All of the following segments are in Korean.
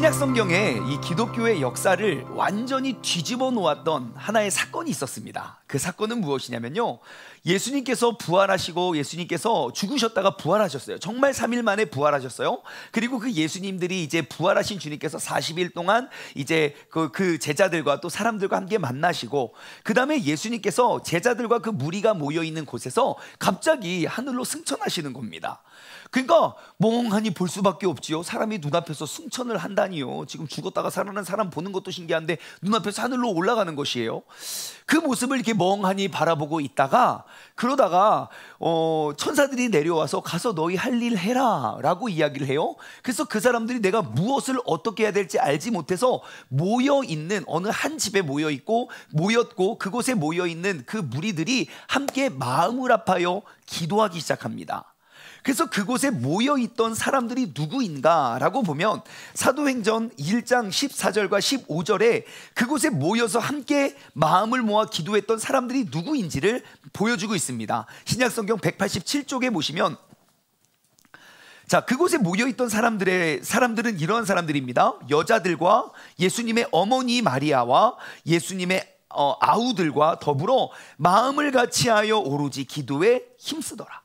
신약 성경에 이 기독교의 역사를 완전히 뒤집어 놓았던 하나의 사건이 있었습니다. 그 사건은 무엇이냐면요, 예수님께서 부활하시고 예수님께서 죽으셨다가 부활하셨어요. 정말 3일 만에 부활하셨어요. 그리고 그 예수님들이 이제 부활하신 주님께서 40일 동안 이제 그 제자들과 또 사람들과 함께 만나시고, 그 다음에 예수님께서 제자들과 그 무리가 모여 있는 곳에서 갑자기 하늘로 승천하시는 겁니다. 그러니까 멍하니 볼 수밖에 없지요. 사람이 눈앞에서 승천을 한다니요. 지금 죽었다가 살아난 사람 보는 것도 신기한데 눈앞에서 하늘로 올라가는 것이에요. 그 모습을 이렇게 멍하니 바라보고 있다가, 그러다가 천사들이 내려와서 가서 너희 할 일 해라 라고 이야기를 해요. 그래서 그 사람들이 내가 무엇을 어떻게 해야 될지 알지 못해서 모여있는 어느 한 집에 모였고 그곳에 모여있는 그 무리들이 함께 마음을 아파요 기도하기 시작합니다. 그래서 그곳에 모여있던 사람들이 누구인가라고 보면 사도행전 1장 14절과 15절에 그곳에 모여서 함께 마음을 모아 기도했던 사람들이 누구인지를 보여주고 있습니다. 신약성경 187쪽에 보시면, 자, 그곳에 모여있던 사람들은 이러한 사람들입니다. 여자들과 예수님의 어머니 마리아와 예수님의 아우들과 더불어 마음을 같이하여 오로지 기도에 힘쓰더라.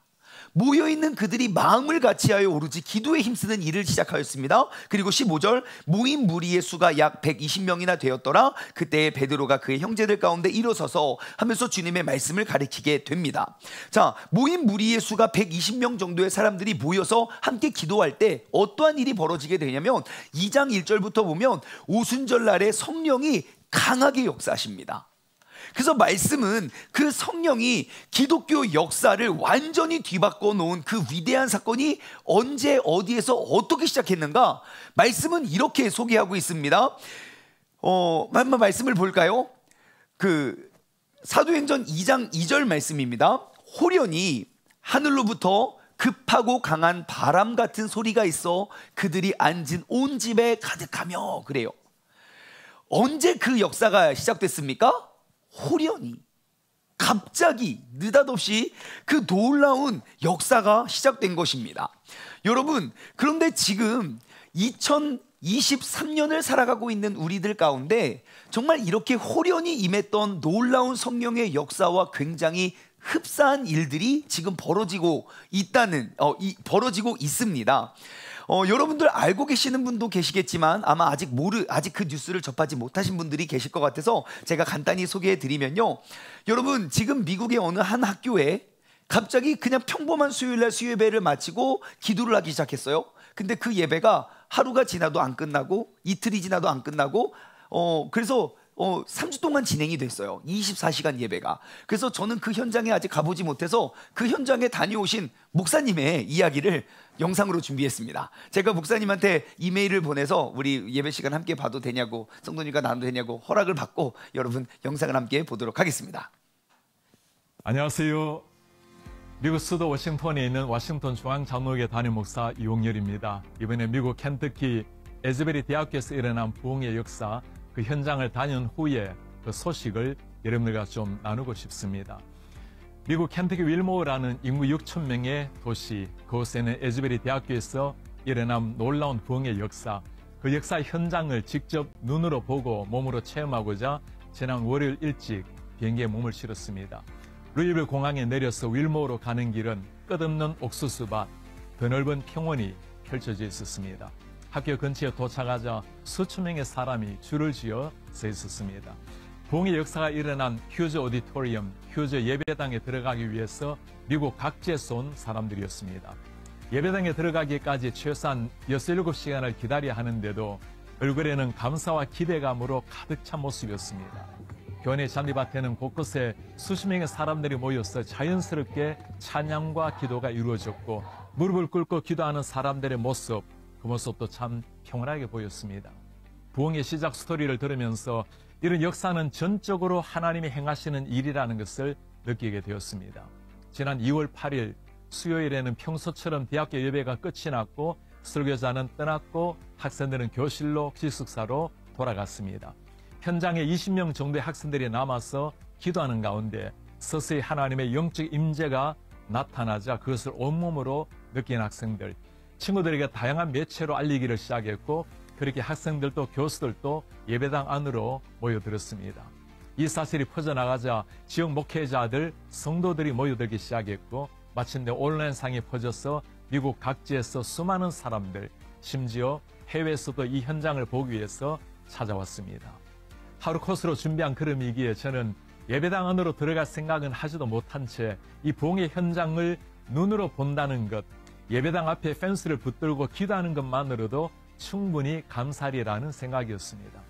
모여있는 그들이 마음을 같이하여 오로지 기도에 힘쓰는 일을 시작하였습니다. 그리고 15절, 모인 무리의 수가 약 120명이나 되었더라. 그때 베드로가 그의 형제들 가운데 일어서서 하면서 주님의 말씀을 가리키게 됩니다. 자, 모인 무리의 수가 120명 정도의 사람들이 모여서 함께 기도할 때 어떠한 일이 벌어지게 되냐면 2장 1절부터 보면 오순절 날에 성령이 강하게 역사하십니다. 그래서 말씀은 그 성령이 기독교 역사를 완전히 뒤바꿔 놓은 그 위대한 사건이 언제 어디에서 어떻게 시작했는가, 말씀은 이렇게 소개하고 있습니다. 한번 말씀을 볼까요? 그 사도행전 2장 2절 말씀입니다. 호련히 하늘로부터 급하고 강한 바람 같은 소리가 있어 그들이 앉은 온 집에 가득하며, 그래요. 언제 그 역사가 시작됐습니까? 호련히, 갑자기 느닷없이 그 놀라운 역사가 시작된 것입니다. 여러분, 그런데 지금 2023년을 살아가고 있는 우리들 가운데 정말 이렇게 호련히 임했던 놀라운 성령의 역사와 굉장히 흡사한 일들이 지금 벌어지고 있습니다. 여러분들 알고 계시는 분도 계시겠지만 아마 아직 그 뉴스를 접하지 못하신 분들이 계실 것 같아서 제가 간단히 소개해 드리면요, 여러분, 지금 미국의 어느 한 학교에 갑자기 그냥 평범한 수요일날 수요예배를 마치고 기도를 하기 시작했어요. 근데 그 예배가 하루가 지나도 안 끝나고 이틀이 지나도 안 끝나고 그래서 3주 동안 진행이 됐어요. 24시간 예배가. 그래서 저는 그 현장에 아직 가보지 못해서 그 현장에 다녀오신 목사님의 이야기를 영상으로 준비했습니다. 제가 목사님한테 이메일을 보내서 우리 예배 시간 함께 봐도 되냐고, 성도님과 나눠도 되냐고 허락을 받고 여러분 영상을 함께 보도록 하겠습니다. 안녕하세요. 미국 수도 워싱턴에 있는 워싱턴 중앙장로교회 담임 목사 이용렬입니다. 이번에 미국 켄터키 에즈베리 대학교에서 일어난 부흥의 역사, 그 현장을 다녀온 후에 그 소식을 여러분들과 좀 나누고 싶습니다. 미국 켄터키 윌모어라는 인구 6,000명의 도시, 그곳에는 에즈베리 대학교에서 일어난 놀라운 부흥의 역사, 그 역사 현장을 직접 눈으로 보고 몸으로 체험하고자 지난 월요일 일찍 비행기에 몸을 실었습니다. 루이빌 공항에 내려서 윌모어로 가는 길은 끝없는 옥수수밭, 더 넓은 평원이 펼쳐져 있었습니다. 학교 근처에 도착하자 수천 명의 사람이 줄을 지어 서 있었습니다. 부흥의 역사가 일어난 휴즈 오디토리엄, 휴즈 예배당에 들어가기 위해서 미국 각지에서 온 사람들이었습니다. 예배당에 들어가기까지 최소한 6-7시간을 기다려야 하는데도 얼굴에는 감사와 기대감으로 가득 찬 모습이었습니다. 교회 잔디밭에는 곳곳에 수십 명의 사람들이 모여서 자연스럽게 찬양과 기도가 이루어졌고, 무릎을 꿇고 기도하는 사람들의 모습, 그 모습도 참 평온하게 보였습니다. 부흥의 시작 스토리를 들으면서 이런 역사는 전적으로 하나님이 행하시는 일이라는 것을 느끼게 되었습니다. 지난 2월 8일 수요일에는 평소처럼 대학교 예배가 끝이 났고 설교자는 떠났고 학생들은 교실로 기숙사로 돌아갔습니다. 현장에 20명 정도의 학생들이 남아서 기도하는 가운데 서서히 하나님의 영적 임재가 나타나자 그것을 온몸으로 느낀 학생들, 친구들에게 다양한 매체로 알리기를 시작했고 그렇게 학생들도 교수들도 예배당 안으로 모여들었습니다. 이 사실이 퍼져나가자 지역 목회자들, 성도들이 모여들기 시작했고 마침내 온라인상에 퍼져서 미국 각지에서 수많은 사람들, 심지어 해외에서도 이 현장을 보기 위해서 찾아왔습니다. 하루 코스로 준비한 걸음이기에 저는 예배당 안으로 들어갈 생각은 하지도 못한 채 이 부흥의 현장을 눈으로 본다는 것, 예배당 앞에 펜스를 붙들고 기도하는 것만으로도 충분히 감사리라는 생각이었습니다.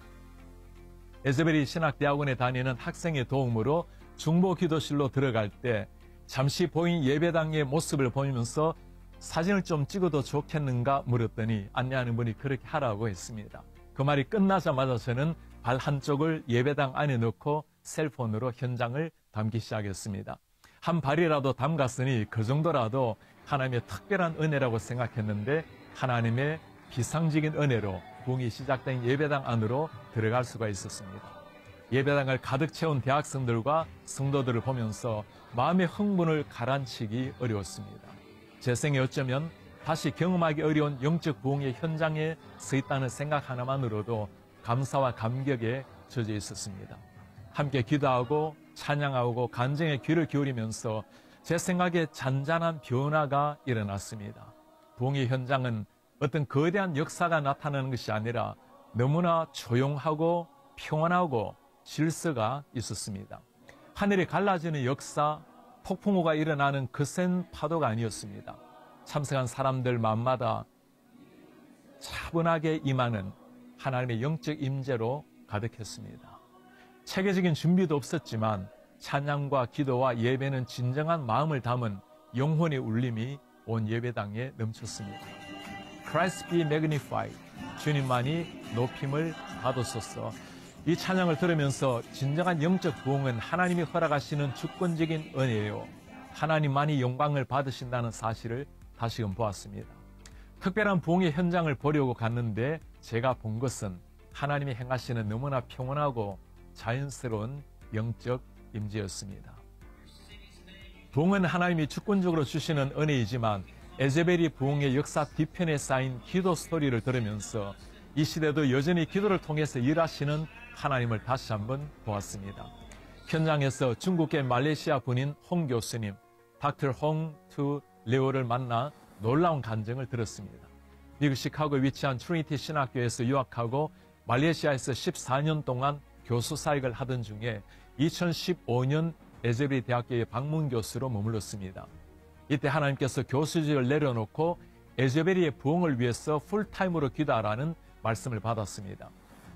에즈베리 신학대학원에 다니는 학생의 도움으로 중보 기도실로 들어갈 때 잠시 보인 예배당의 모습을 보면서 사진을 좀 찍어도 좋겠는가 물었더니 안내하는 분이 그렇게 하라고 했습니다. 그 말이 끝나자마자 저는 발 한쪽을 예배당 안에 넣고 셀폰으로 현장을 담기 시작했습니다. 한 발이라도 담갔으니 그 정도라도 하나님의 특별한 은혜라고 생각했는데 하나님의 비상적인 은혜로 부흥이 시작된 예배당 안으로 들어갈 수가 있었습니다. 예배당을 가득 채운 대학생들과 성도들을 보면서 마음의 흥분을 가라앉히기 어려웠습니다. 제 생에 어쩌면 다시 경험하기 어려운 영적 부흥의 현장에 서 있다는 생각 하나만으로도 감사와 감격에 젖어 있었습니다. 함께 기도하고 찬양하고 간증에 귀를 기울이면서 제 생각에 잔잔한 변화가 일어났습니다. 부흥의 현장은 어떤 거대한 역사가 나타나는 것이 아니라 너무나 조용하고 평온하고 질서가 있었습니다. 하늘이 갈라지는 역사, 폭풍우가 일어나는 거센 파도가 아니었습니다. 참석한 사람들 마음마다 차분하게 임하는 하나님의 영적 임재로 가득했습니다. 체계적인 준비도 없었지만 찬양과 기도와 예배는 진정한 마음을 담은 영혼의 울림이 온 예배당에 넘쳤습니다. Christ be magnified. 주님만이 높임을 받으소서. 이 찬양을 들으면서 진정한 영적 부흥은 하나님이 허락하시는 주권적인 은혜예요. 하나님만이 영광을 받으신다는 사실을 다시금 보았습니다. 특별한 부흥의 현장을 보려고 갔는데 제가 본 것은 하나님이 행하시는 너무나 평온하고 자연스러운 영적 임재였습니다. 부흥은 하나님이 주권적으로 주시는 은혜이지만 에제벨이 부흥의 역사 뒤편에 쌓인 기도 스토리를 들으면서 이 시대도 여전히 기도를 통해서 일하시는 하나님을 다시 한번 보았습니다. 현장에서 중국계 말레이시아 분인 홍 교수님, 닥터 홍 투 레오를 만나 놀라운 간증을 들었습니다. 미국 시카고에 위치한 트리니티 신학교에서 유학하고 말레이시아에서 14년 동안 교수 사역을 하던 중에 2015년 에제벨 대학교의 방문 교수로 머물렀습니다. 이때 하나님께서 교수직을 내려놓고 에제벨의 부흥을 위해서 풀타임으로 기도하라는 말씀을 받았습니다.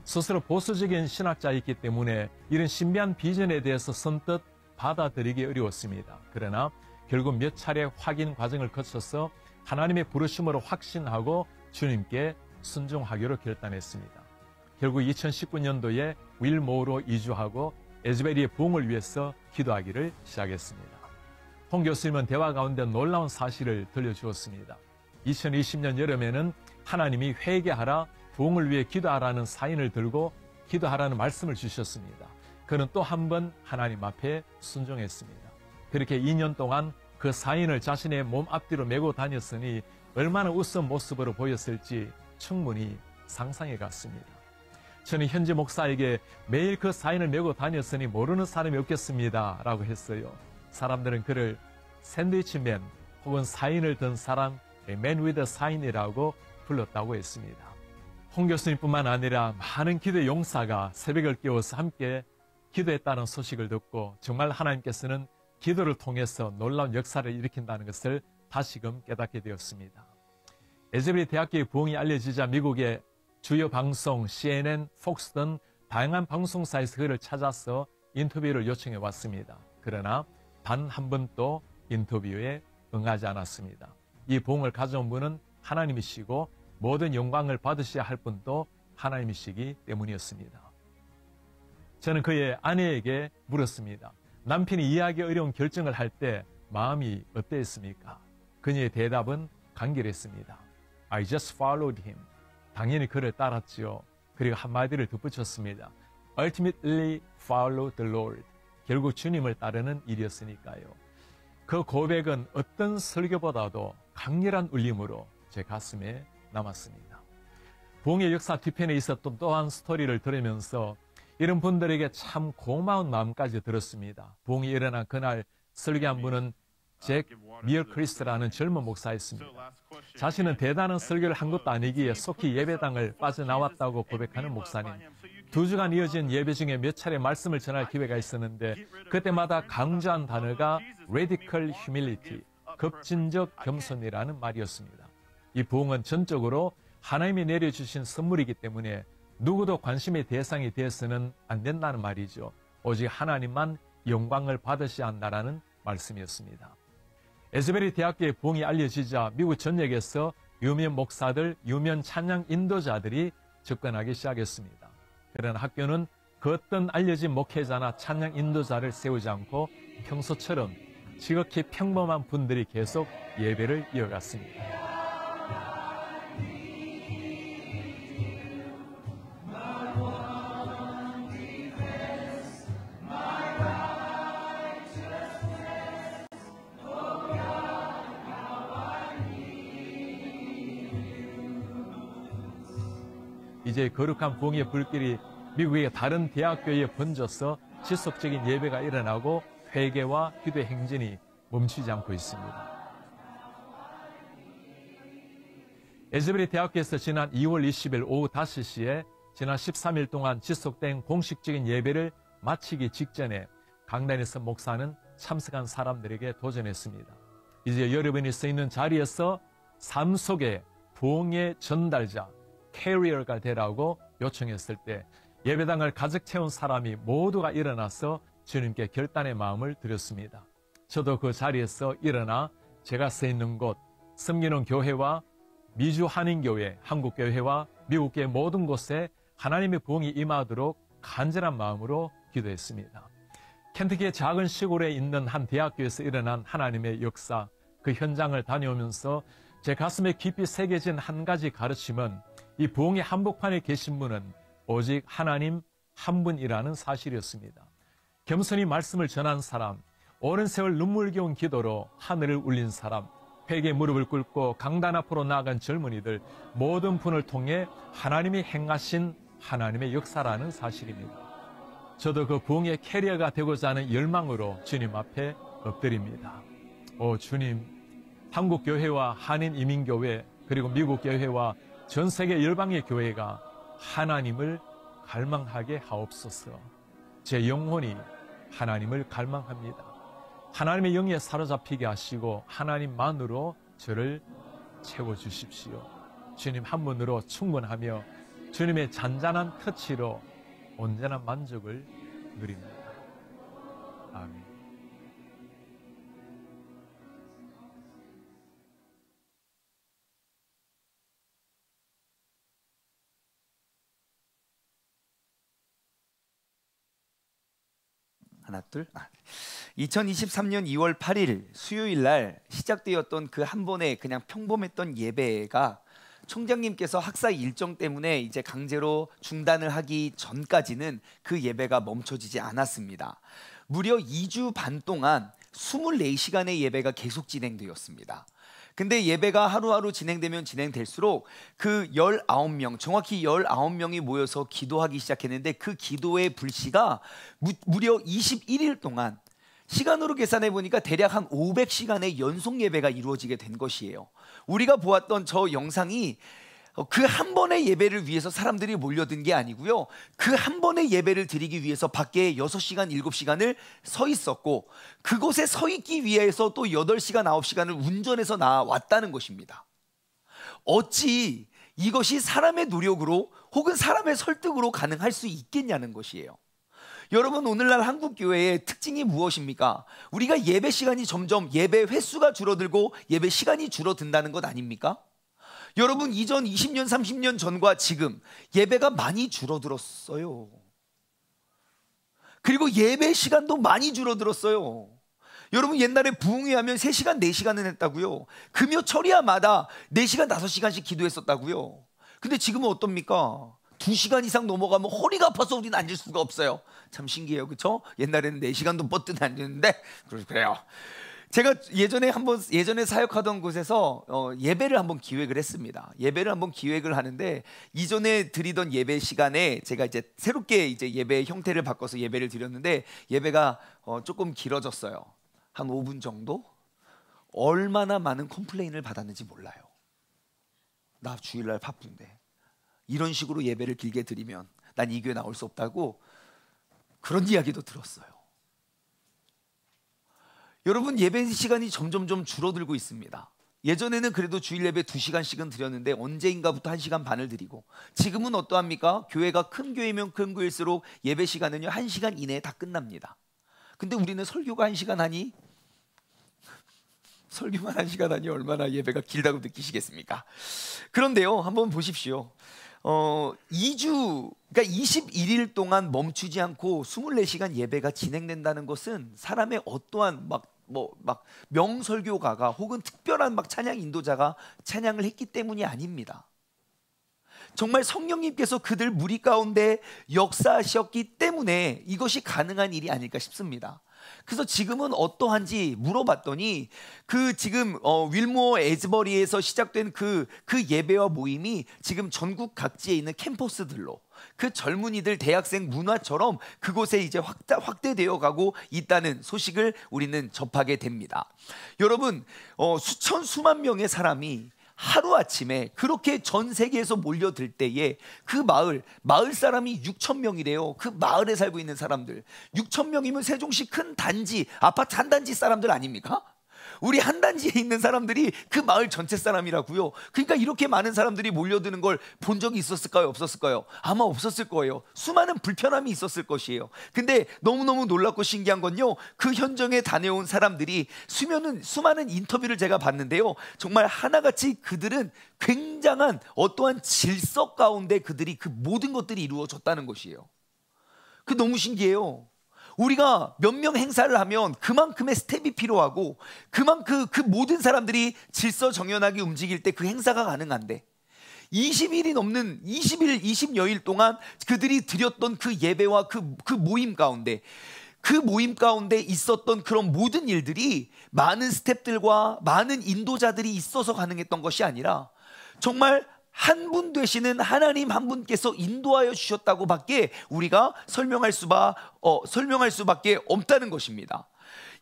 스스로 보수적인 신학자이기 때문에 이런 신비한 비전에 대해서 선뜻 받아들이기 어려웠습니다. 그러나 결국 몇 차례 확인 과정을 거쳐서 하나님의 부르심으로 확신하고 주님께 순종하기로 결단했습니다. 결국 2019년도에 윌모어로 이주하고 에즈베리의 부흥을 위해서 기도하기를 시작했습니다. 홍 교수님은 대화 가운데 놀라운 사실을 들려주었습니다. 2020년 여름에는 하나님이 회개하라, 부흥을 위해 기도하라는 사인을 들고 기도하라는 말씀을 주셨습니다. 그는 또 한 번 하나님 앞에 순종했습니다. 그렇게 2년 동안 그 사인을 자신의 몸 앞뒤로 메고 다녔으니 얼마나 우스운 모습으로 보였을지 충분히 상상해 갔습니다. 저는 현지 목사에게 매일 그 사인을 메고 다녔으니 모르는 사람이 없겠습니다 라고 했어요. 사람들은 그를 샌드위치맨 혹은 사인을 든 사람, Man with a Sign이라고 불렀다고 했습니다. 홍 교수님뿐만 아니라 많은 기도 용사가 새벽을 깨워서 함께 기도했다는 소식을 듣고 정말 하나님께서는 기도를 통해서 놀라운 역사를 일으킨다는 것을 다시금 깨닫게 되었습니다. 에즈베리 대학교의 부흥이 알려지자 미국의 주요 방송, CNN, 폭스 등 다양한 방송사에서 그를 찾아서 인터뷰를 요청해 왔습니다. 그러나 단 한 번도 인터뷰에 응하지 않았습니다. 이 부흥을 가져온 분은 하나님이시고 모든 영광을 받으셔야 할 분도 하나님이시기 때문이었습니다. 저는 그의 아내에게 물었습니다. 남편이 이해하기 어려운 결정을 할 때 마음이 어땠습니까? 그녀의 대답은 간결했습니다. I just followed him. 당연히 그를 따랐지요. 그리고 한마디를 덧붙였습니다. Ultimately follow the Lord. 결국 주님을 따르는 일이었으니까요. 그 고백은 어떤 설교보다도 강렬한 울림으로 제 가슴에 남았습니다. 부흥의 역사 뒤편에 있었던 또한 스토리를 들으면서 이런 분들에게 참 고마운 마음까지 들었습니다. 부흥이 일어난 그날 설교한 분은 잭 미어크리스라는 젊은 목사였습니다. 자신은 대단한 설교를 한 것도 아니기에 속히 예배당을 빠져나왔다고 고백하는 목사님. 2주간 이어진 예배 중에 몇 차례 말씀을 전할 기회가 있었는데 그때마다 강조한 단어가 radical humility, 급진적 겸손이라는 말이었습니다. 이 부흥은 전적으로 하나님이 내려주신 선물이기 때문에 누구도 관심의 대상이 되어서는 안 된다는 말이죠. 오직 하나님만 영광을 받으셔야 한다는 말씀이었습니다. 에즈베리 대학교의 부흥이 알려지자 미국 전역에서 유명 목사들, 유명 찬양 인도자들이 접근하기 시작했습니다. 그러나 학교는 그 어떤 알려진 목회자나 찬양 인도자를 세우지 않고 평소처럼 지극히 평범한 분들이 계속 예배를 이어갔습니다. 이제 거룩한 부흥의 불길이 미국의 다른 대학교에 번져서 지속적인 예배가 일어나고 회개와 기도의 행진이 멈추지 않고 있습니다. 에즈베리 대학교에서 지난 2월 20일 오후 5시에 지난 13일 동안 지속된 공식적인 예배를 마치기 직전에 강단에서 목사는 참석한 사람들에게 도전했습니다. 이제 여러분이 서 있는 자리에서 삶 속의 부흥의 전달자, 캐리어가 되라고 요청했을 때 예배당을 가득 채운 사람이 모두가 일어나서 주님께 결단의 마음을 드렸습니다. 저도 그 자리에서 일어나 제가 서 있는 곳, 섬기는 교회와 미주 한인교회, 한국교회와 미국교회 모든 곳에 하나님의 부흥이 임하도록 간절한 마음으로 기도했습니다. 켄터키의 작은 시골에 있는 한 대학교에서 일어난 하나님의 역사, 그 현장을 다녀오면서 제 가슴에 깊이 새겨진 한 가지 가르침은 이 부흥의 한복판에 계신 분은 오직 하나님 한 분이라는 사실이었습니다. 겸손히 말씀을 전한 사람, 오랜 세월 눈물겨운 기도로 하늘을 울린 사람, 회개의 무릎을 꿇고 강단 앞으로 나아간 젊은이들 모든 분을 통해 하나님이 행하신 하나님의 역사라는 사실입니다. 저도 그 부흥의 캐리어가 되고자 하는 열망으로 주님 앞에 엎드립니다. 오 주님, 한국교회와 한인이민교회 그리고 미국교회와 전 세계 열방의 교회가 하나님을 갈망하게 하옵소서. 제 영혼이 하나님을 갈망합니다. 하나님의 영에 사로잡히게 하시고 하나님만으로 저를 채워주십시오. 주님 한 분으로 충분하며 주님의 잔잔한 터치로 온전한 만족을 누립니다. 아멘. 하나 둘. 2023년 2월 8일 수요일 날 시작되었던 그 한 번의 그냥 평범했던 예배가 총장님께서 학사 일정 때문에 이제 강제로 중단을 하기 전까지는 그 예배가 멈춰지지 않았습니다. 무려 2주 반 동안 24시간의 예배가 계속 진행되었습니다. 근데 예배가 하루하루 진행되면 진행될수록 그 19명, 정확히 19명이 모여서 기도하기 시작했는데 그 기도의 불씨가 무려 21일 동안 시간으로 계산해 보니까 대략 한 500시간의 연속 예배가 이루어지게 된 것이에요. 우리가 보았던 저 영상이 그 한 번의 예배를 위해서 사람들이 몰려든 게 아니고요. 그 한 번의 예배를 드리기 위해서 밖에 6시간, 7시간을 서 있었고 그곳에 서 있기 위해서 또 8시간, 9시간을 운전해서 나왔다는 것입니다. 어찌 이것이 사람의 노력으로 혹은 사람의 설득으로 가능할 수 있겠냐는 것이에요. 여러분, 오늘날 한국교회의 특징이 무엇입니까? 우리가 예배 시간이 점점 예배 횟수가 줄어들고 예배 시간이 줄어든다는 것 아닙니까? 여러분, 이전 20년, 30년 전과 지금 예배가 많이 줄어들었어요. 그리고 예배 시간도 많이 줄어들었어요. 여러분, 옛날에 부흥회 하면 3시간, 4시간은 했다고요. 금요 철야마다 4시간, 5시간씩 기도했었다고요. 근데 지금은 어떻습니까? 2시간 이상 넘어가면 허리가 아파서 우리는 앉을 수가 없어요. 참 신기해요, 그렇죠? 옛날에는 4시간도 뻗든 앉았는데 그래요. 제가 예전에 사역하던 곳에서 예배를 한번 기획을 했습니다. 예배를 한번 기획을 하는데 이전에 드리던 예배 시간에 제가 이제 새롭게 이제 예배 형태를 바꿔서 예배를 드렸는데 예배가 조금 길어졌어요. 한 5분 정도? 얼마나 많은 컴플레인을 받았는지 몰라요. 나 주일날 바쁜데 이런 식으로 예배를 길게 드리면 난 이 교회 나올 수 없다고 그런 이야기도 들었어요. 여러분, 예배 시간이 점점 줄어들고 있습니다. 예전에는 그래도 주일 예배 2시간씩은 드렸는데 언제인가부터 1시간 반을 드리고, 지금은 어떠합니까? 교회가 큰 교회면 큰 교회일수록 예배 시간은요 1시간 이내에 다 끝납니다. 근데 우리는 설교가 1시간 하니, 설교만 1시간 하니 얼마나 예배가 길다고 느끼시겠습니까? 그런데요, 한번 보십시오. 2주, 그러니까 21일 동안 멈추지 않고 24시간 예배가 진행된다는 것은 사람의 어떠한 명설교가가 혹은 특별한 찬양 인도자가 찬양을 했기 때문이 아닙니다. 정말 성령님께서 그들 무리 가운데 역사하셨기 때문에 이것이 가능한 일이 아닐까 싶습니다. 그래서 지금은 어떠한지 물어봤더니 지금 윌모어 에즈버리에서 시작된 그 예배와 모임이 지금 전국 각지에 있는 캠퍼스들로, 그 젊은이들 대학생 문화처럼 그곳에 이제 확대되어 가고 있다는 소식을 우리는 접하게 됩니다. 여러분, 수만 명의 사람이 하루아침에 그렇게 전 세계에서 몰려들 때에 그 마을 사람이 6,000명이래요. 그 마을에 살고 있는 사람들 6,000명이면 세종시 큰 단지, 아파트 한 단지 사람들 아닙니까? 우리 한 단지에 있는 사람들이 그 마을 전체 사람이라고요. 그러니까 이렇게 많은 사람들이 몰려드는 걸 본 적이 있었을까요? 없었을까요? 아마 없었을 거예요. 수많은 불편함이 있었을 것이에요. 근데 너무너무 놀랍고 신기한 건요, 그 현장에 다녀온 사람들이 수많은 인터뷰를 제가 봤는데요, 정말 하나같이 그들은 굉장한 어떠한 질서 가운데 그들이 그 모든 것들이 이루어졌다는 것이에요. 그 너무 신기해요. 우리가 몇 명 행사를 하면 그만큼의 스텝이 필요하고 그 모든 사람들이 질서 정연하게 움직일 때 그 행사가 가능한데, 20여일 동안 그들이 드렸던 그 예배와 그 모임 가운데 있었던 그런 모든 일들이 많은 스텝들과 많은 인도자들이 있어서 가능했던 것이 아니라 정말 한 분 되시는 하나님 한 분께서 인도하여 주셨다고 밖에 우리가 설명할 수밖에 없다는 것입니다.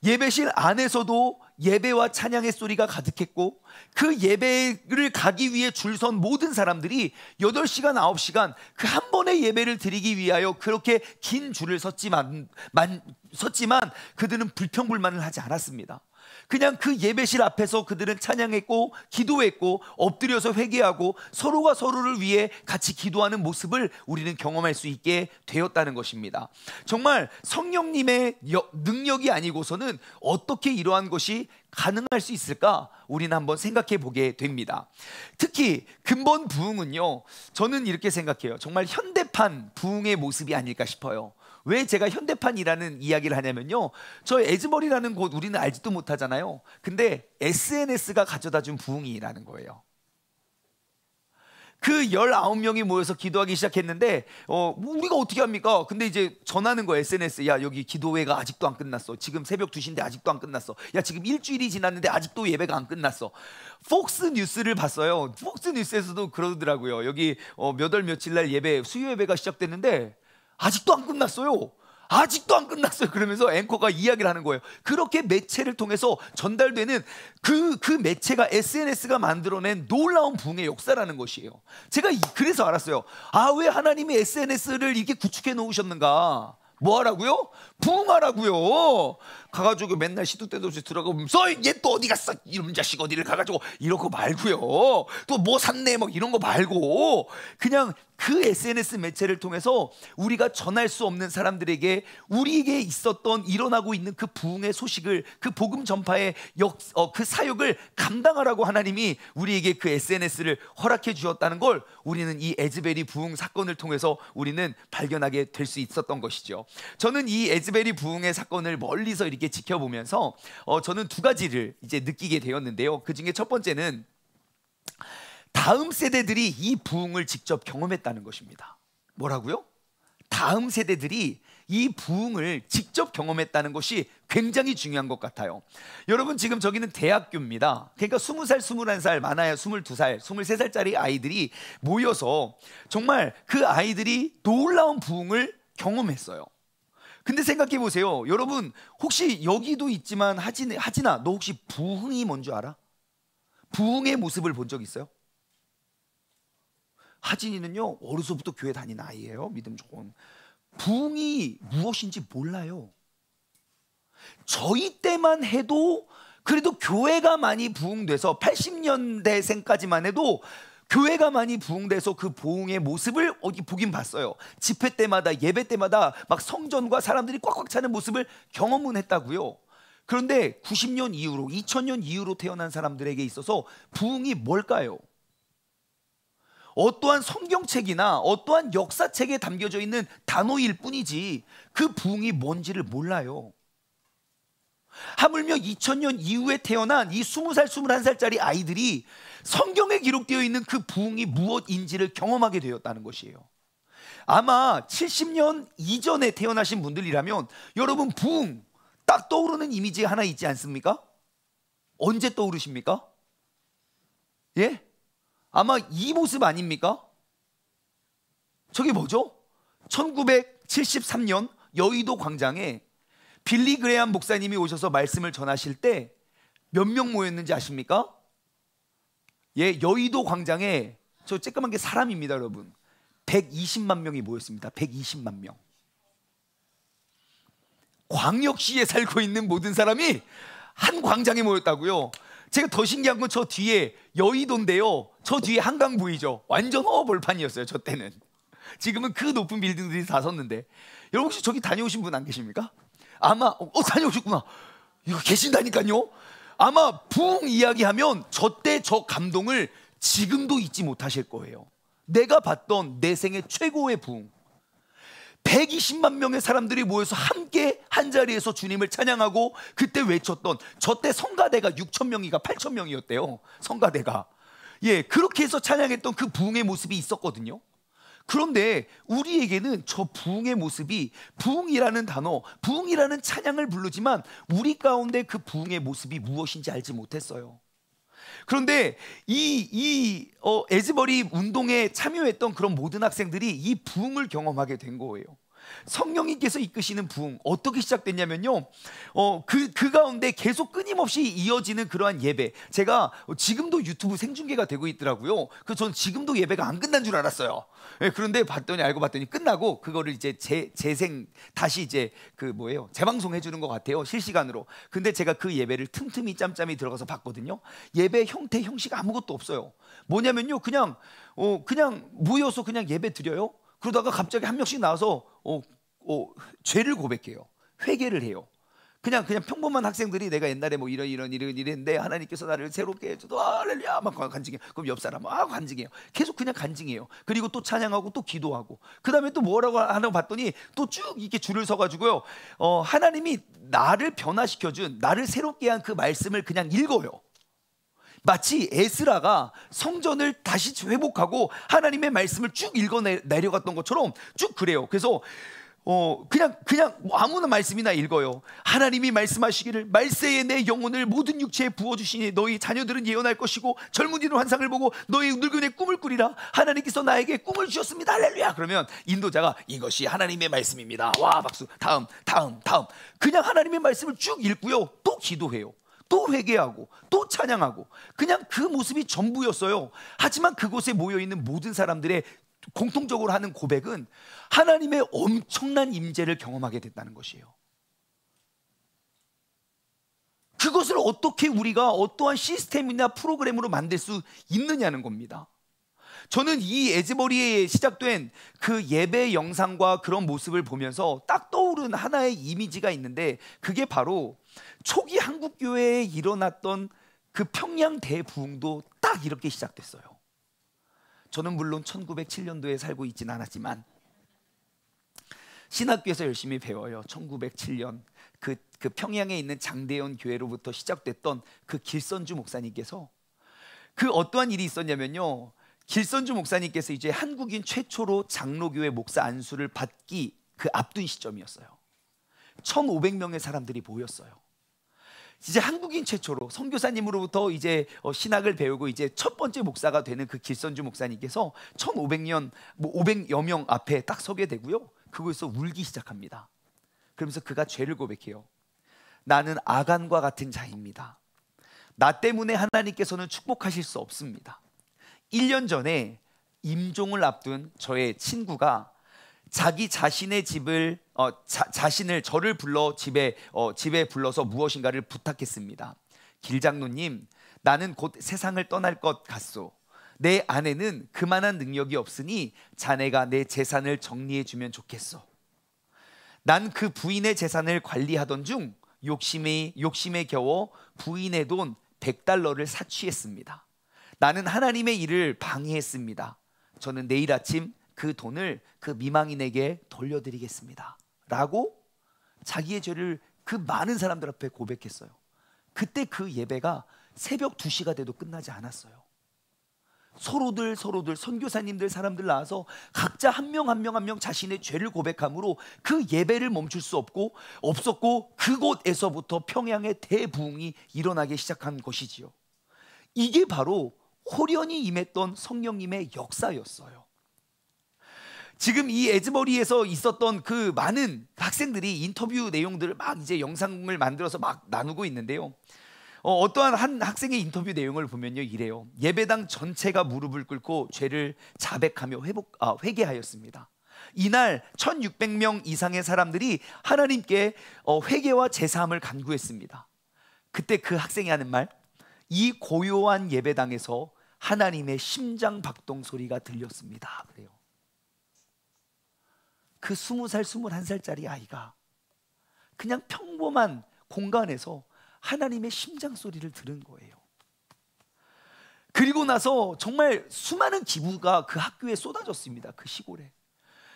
예배실 안에서도 예배와 찬양의 소리가 가득했고, 그 예배를 가기 위해 줄 선 모든 사람들이 8시간 9시간 그 한 번의 예배를 드리기 위하여 그렇게 긴 줄을 섰지만 그들은 불평불만을 하지 않았습니다. 그냥 그 예배실 앞에서 그들은 찬양했고 기도했고 엎드려서 회개하고 서로가 서로를 위해 같이 기도하는 모습을 우리는 경험할 수 있게 되었다는 것입니다. 정말 성령님의 능력이 아니고서는 어떻게 이러한 것이 가능할 수 있을까? 우리는 한번 생각해 보게 됩니다. 특히 근본 부흥은요, 저는 이렇게 생각해요. 정말 현대판 부흥의 모습이 아닐까 싶어요. 왜 제가 현대판이라는 이야기를 하냐면요, 저 에즈버리라는 곳 우리는 알지도 못하잖아요. 근데 SNS가 가져다 준 부흥이라는 거예요. 그 19명이 모여서 기도하기 시작했는데 우리가 어떻게 합니까? 근데 이제 전하는 거, SNS. 야, 여기 기도회가 아직도 안 끝났어. 지금 새벽 2시인데 아직도 안 끝났어. 야, 지금 일주일이 지났는데 아직도 예배가 안 끝났어. 폭스 뉴스를 봤어요. 폭스 뉴스에서도 그러더라고요. 여기 몇 월 며칠 날 수요 예배가 시작됐는데 아직도 안 끝났어요. 아직도 안 끝났어요. 그러면서 앵커가 이야기를 하는 거예요. 그렇게 매체를 통해서 전달되는 그 매체가 SNS가 만들어낸 놀라운 부흥의 역사라는 것이에요. 제가 그래서 알았어요. 왜 하나님이 SNS를 이렇게 구축해 놓으셨는가? 뭐 하라고요? 부흥하라고요. 가가지고 맨날 시도 때도 없이 들어가면서 얘 또 어디 갔어? 이런 자식 어디를 가가지고 이러고 말고요. 또 뭐 샀네 뭐 이런 거 말고, 그냥 그 SNS 매체를 통해서 우리가 전할 수 없는 사람들에게 우리에게 일어나고 있는 그 부흥의 소식을, 그 복음 전파의 그 사역을 감당하라고 하나님이 우리에게 그 SNS를 허락해 주었다는 걸 우리는 이 에즈베리 부흥 사건을 통해서 우리는 발견하게 될 수 있었던 것이죠. 저는 이 에즈베리 부흥의 사건을 멀리서 이렇게 지켜보면서 저는 두 가지를 이제 느끼게 되었는데요. 그 중에 첫 번째는 다음 세대들이 이 부흥을 직접 경험했다는 것입니다. 뭐라고요? 다음 세대들이 이 부흥을 직접 경험했다는 것이 굉장히 중요한 것 같아요. 여러분, 지금 저기는 대학교입니다. 그러니까 20살, 21살, 많아야 22살, 23살짜리 아이들이 모여서 정말 그 아이들이 놀라운 부흥을 경험했어요. 근데 생각해 보세요. 여러분, 혹시 여기도 있지만 하진아, 너 혹시 부흥이 뭔지 알아? 부흥의 모습을 본 적 있어요? 하진이는요, 어려서부터 교회 다니는 아이예요. 믿음 좋은. 부흥이 무엇인지 몰라요. 저희 때만 해도 그래도 교회가 많이 부흥돼서 80년대생까지만 해도 교회가 많이 부흥돼서 그 부흥의 모습을 어디 보긴 봤어요. 집회 때마다, 예배 때마다 막 성전과 사람들이 꽉꽉 차는 모습을 경험은 했다고요. 그런데 90년 이후로, 2000년 이후로 태어난 사람들에게 있어서 부흥이 뭘까요? 어떠한 성경책이나 어떠한 역사책에 담겨져 있는 단어일 뿐이지 그 부흥이 뭔지를 몰라요. 하물며 2000년 이후에 태어난 이 20살, 21살짜리 아이들이 성경에 기록되어 있는 그 부흥이 무엇인지를 경험하게 되었다는 것이에요. 아마 70년 이전에 태어나신 분들이라면 여러분, 부흥 딱 떠오르는 이미지 하나 있지 않습니까? 언제 떠오르십니까? 예? 아마 이 모습 아닙니까? 저게 뭐죠? 1973년 여의도 광장에 빌리 그레이엄 목사님이 오셔서 말씀을 전하실 때 몇 명 모였는지 아십니까? 예, 여의도 광장에 저 쬐끄만 게 사람입니다, 여러분. 120만 명이 모였습니다. 120만 명. 광역시에 살고 있는 모든 사람이 한 광장에 모였다고요. 제가 더 신기한 건 저 뒤에 여의도인데요, 저 뒤에 한강 보이죠? 완전 벌판이었어요, 저 때는. 지금은 그 높은 빌딩들이 다 섰는데. 여러분, 혹시 저기 다녀오신 분 안 계십니까? 아마 다녀오셨구나. 이거 계신다니까요. 아마 부흥 이야기하면 저 때 저 감동을 지금도 잊지 못하실 거예요. 내가 봤던 내 생애 최고의 부흥. 120만 명의 사람들이 모여서 함께 한 자리에서 주님을 찬양하고 그때 외쳤던, 저 때 성가대가 6,000명이가 8,000명이었대요. 성가대가. 예, 그렇게 해서 찬양했던 그 부흥의 모습이 있었거든요. 그런데 우리에게는 저 부흥의 모습이, 부흥이라는 단어, 부흥이라는 찬양을 부르지만 우리 가운데 그 부흥의 모습이 무엇인지 알지 못했어요. 그런데 에즈버리 운동에 참여했던 그런 모든 학생들이 이 부흥을 경험하게 된 거예요. 성령님께서 이끄시는 부흥, 어떻게 시작됐냐면요, 그 가운데 계속 끊임없이 이어지는 그러한 예배. 제가 지금도 유튜브 생중계가 되고 있더라고요. 그래서 전 지금도 예배가 안 끝난 줄 알았어요. 예, 그런데 알고 봤더니 끝나고 그거를 이제 다시 이제 재방송 해주는 것 같아요, 실시간으로. 근데 제가 그 예배를 틈틈이 짬짬이 들어가서 봤거든요. 예배 형태, 형식 아무것도 없어요. 뭐냐면요, 그냥 모여서 그냥 예배 드려요. 그러다가 갑자기 한 명씩 나와서 죄를 고백해요. 회개를 해요. 그냥 평범한 학생들이 내가 옛날에 뭐 이랬는데 하나님께서 나를 새롭게 해줘도 할렐루야 막 간증해요. 그럼 옆 사람 간증해요. 계속 그냥 간증해요. 그리고 또 찬양하고 또 기도하고, 그 다음에 또 뭐라고 하나 봤더니 또 쭉 이렇게 줄을 서가지고요, 하나님이 나를 변화시켜준, 나를 새롭게 한 그 말씀을 그냥 읽어요. 마치 에스라가 성전을 다시 회복하고 하나님의 말씀을 쭉 읽어 내려갔던 것처럼 쭉 그래요. 그래서 그냥 뭐 아무나 말씀이나 읽어요. 하나님이 말씀하시기를, 말세에 내 영혼을 모든 육체에 부어주시니 너희 자녀들은 예언할 것이고 젊은이는 환상을 보고 너희 늙은의 꿈을 꾸리라. 하나님께서 나에게 꿈을 주셨습니다. 할렐루야. 그러면 인도자가 이것이 하나님의 말씀입니다. 와, 박수. 다음. 그냥 하나님의 말씀을 쭉 읽고요, 또 기도해요. 또 회개하고 또 찬양하고, 그냥 그 모습이 전부였어요. 하지만 그곳에 모여있는 모든 사람들의 공통적으로 하는 고백은 하나님의 엄청난 임재를 경험하게 됐다는 것이에요. 그것을 어떻게 우리가 어떠한 시스템이나 프로그램으로 만들 수 있느냐는 겁니다. 저는 이 에즈버리에 시작된 그 예배 영상과 그런 모습을 보면서 딱 떠오른 하나의 이미지가 있는데, 그게 바로 초기 한국교회에 일어났던 그 평양 대부흥도 딱 이렇게 시작됐어요. 저는 물론 1907년도에 살고 있진 않았지만 신학교에서 열심히 배워요. 1907년 그 평양에 있는 장대현 교회로부터 시작됐던 그 길선주 목사님께서 그 어떠한 일이 있었냐면요, 길선주 목사님께서 이제 한국인 최초로 장로교회 목사 안수를 받기 그 앞둔 시점이었어요. 1,500명의 사람들이 모였어요. 이제 한국인 최초로 선교사님으로부터 이제 신학을 배우고 이제 첫 번째 목사가 되는 그 길선주 목사님께서 1,500년 500여 명 앞에 딱 서게 되고요. 그곳에서 울기 시작합니다. 그러면서 그가 죄를 고백해요. 나는 아간과 같은 자입니다. 나 때문에 하나님께서는 축복하실 수 없습니다. 1년 전에 임종을 앞둔 저의 친구가 자기 자신의 집을 자신을 저를 불러 집에 불러서 무엇인가를 부탁했습니다. 길장로님, 나는 곧 세상을 떠날 것 같소. 내 아내는 그만한 능력이 없으니 자네가 내 재산을 정리해 주면 좋겠소. 난 그 부인의 재산을 관리하던 중 욕심에 겨워 부인의 돈 $100를 사취했습니다. 나는 하나님의 일을 방해했습니다. 저는 내일 아침 그 돈을 그 미망인에게 돌려드리겠습니다 라고 자기의 죄를 그 많은 사람들 앞에 고백했어요. 그때 그 예배가 새벽 2시가 돼도 끝나지 않았어요. 서로들 선교사님들 사람들 나와서 각자 한 명 자신의 죄를 고백함으로 그 예배를 멈출 수 없었고 그곳에서부터 평양의 대부흥이 일어나기 시작한 것이지요. 이게 바로 호련히 임했던 성령님의 역사였어요. 지금 이 에즈버리에서 있었던 그 많은 학생들이 인터뷰 내용들을 막 이제 영상을 만들어서 막 나누고 있는데요. 어떠한 한 학생의 인터뷰 내용을 보면요, 이래요. 예배당 전체가 무릎을 꿇고 죄를 자백하며 회개하였습니다. 이날 1,600명 이상의 사람들이 하나님께 회개와 제사함을 간구했습니다. 그때 그 학생이 하는 말, 이 고요한 예배당에서 하나님의 심장 박동 소리가 들렸습니다. 그래요. 그 20살, 21살짜리 아이가 그냥 평범한 공간에서 하나님의 심장 소리를 들은 거예요. 그리고 나서 정말 수많은 기부가 그 학교에 쏟아졌습니다. 그 시골에.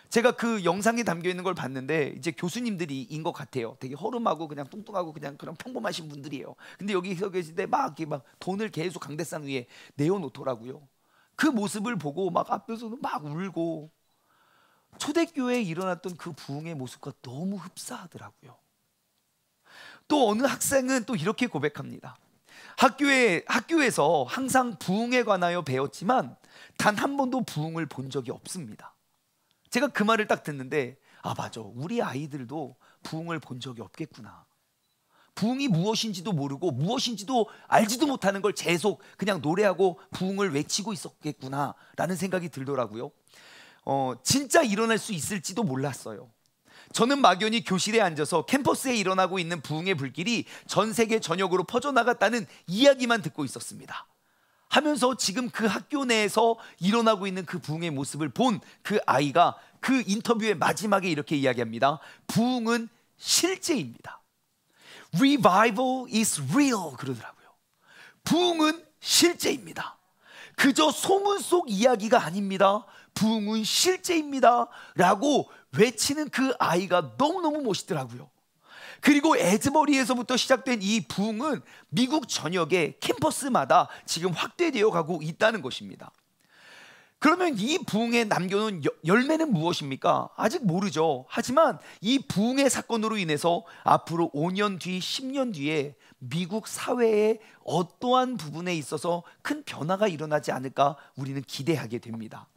제가 그 영상에 담겨 있는 걸 봤는데 이제 교수님들이인 것 같아요. 되게 허름하고 그냥 뚱뚱하고 그냥 그런 평범하신 분들이에요. 근데 여기서 계실 때 막 돈을 계속 강대상 위에 내어놓더라고요. 그 모습을 보고 막 앞에서는 막 울고, 초대교회에 일어났던 그 부흥의 모습과 너무 흡사하더라고요. 또 어느 학생은 또 이렇게 고백합니다. 학교에서 항상 부흥에 관하여 배웠지만 단 한 번도 부흥을 본 적이 없습니다. 제가 그 말을 딱 듣는데, 아 맞아, 우리 아이들도 부흥을 본 적이 없겠구나. 부흥이 무엇인지도 모르고 무엇인지도 알지도 못하는 걸 계속 그냥 노래하고 부흥을 외치고 있었겠구나 라는 생각이 들더라고요. 진짜 일어날 수 있을지도 몰랐어요. 저는 막연히 교실에 앉아서 캠퍼스에 일어나고 있는 부흥의 불길이 전 세계 전역으로 퍼져나갔다는 이야기만 듣고 있었습니다. 하면서 지금 그 학교 내에서 일어나고 있는 그 부흥의 모습을 본 그 아이가 그 인터뷰의 마지막에 이렇게 이야기합니다. 부흥은 실제입니다. Revival is real 그러더라고요. 부흥은 실제입니다. 그저 소문 속 이야기가 아닙니다. 부흥은 실제입니다 라고 외치는 그 아이가 너무너무 멋있더라고요. 그리고 에즈버리에서부터 시작된 이 부흥은 미국 전역의 캠퍼스마다 지금 확대되어 가고 있다는 것입니다. 그러면 이 부흥에 남겨놓은 열매는 무엇입니까? 아직 모르죠. 하지만 이 부흥의 사건으로 인해서 앞으로 5년 뒤, 10년 뒤에 미국 사회의 어떠한 부분에 있어서 큰 변화가 일어나지 않을까 우리는 기대하게 됩니다.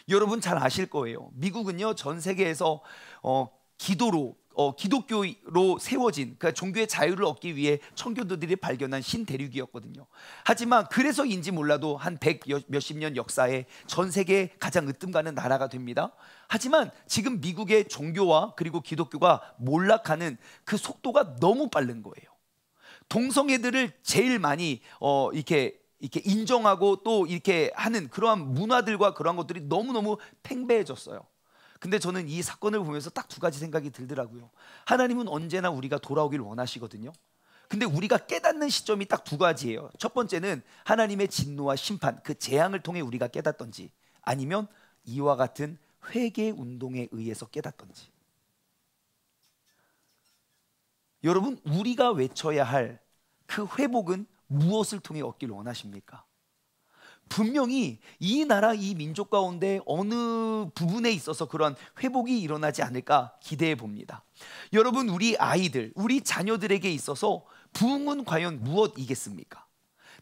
여러분 잘 아실 거예요. 미국은요, 전 세계에서 기독교로 세워진, 그러니까 종교의 자유를 얻기 위해 청교도들이 발견한 신대륙이었거든요. 하지만 그래서인지 몰라도 한 100 몇십 년 역사에 전 세계 가장 으뜸가는 나라가 됩니다. 하지만 지금 미국의 종교와 그리고 기독교가 몰락하는 그 속도가 너무 빠른 거예요. 동성애들을 제일 많이 이렇게 인정하고 또 이렇게 하는 그러한 문화들과 그러한 것들이 너무너무 팽배해졌어요. 근데 저는 이 사건을 보면서 딱 두 가지 생각이 들더라고요. 하나님은 언제나 우리가 돌아오길 원하시거든요. 근데 우리가 깨닫는 시점이 딱 두 가지예요. 첫 번째는 하나님의 진노와 심판, 그 재앙을 통해 우리가 깨닫던지, 아니면 이와 같은 회개 운동에 의해서 깨닫던지. 여러분, 우리가 외쳐야 할 그 회복은 무엇을 통해 얻길 원하십니까? 분명히 이 나라 이 민족 가운데 어느 부분에 있어서 그런 회복이 일어나지 않을까 기대해 봅니다. 여러분, 우리 아이들, 우리 자녀들에게 있어서 부흥은 과연 무엇이겠습니까?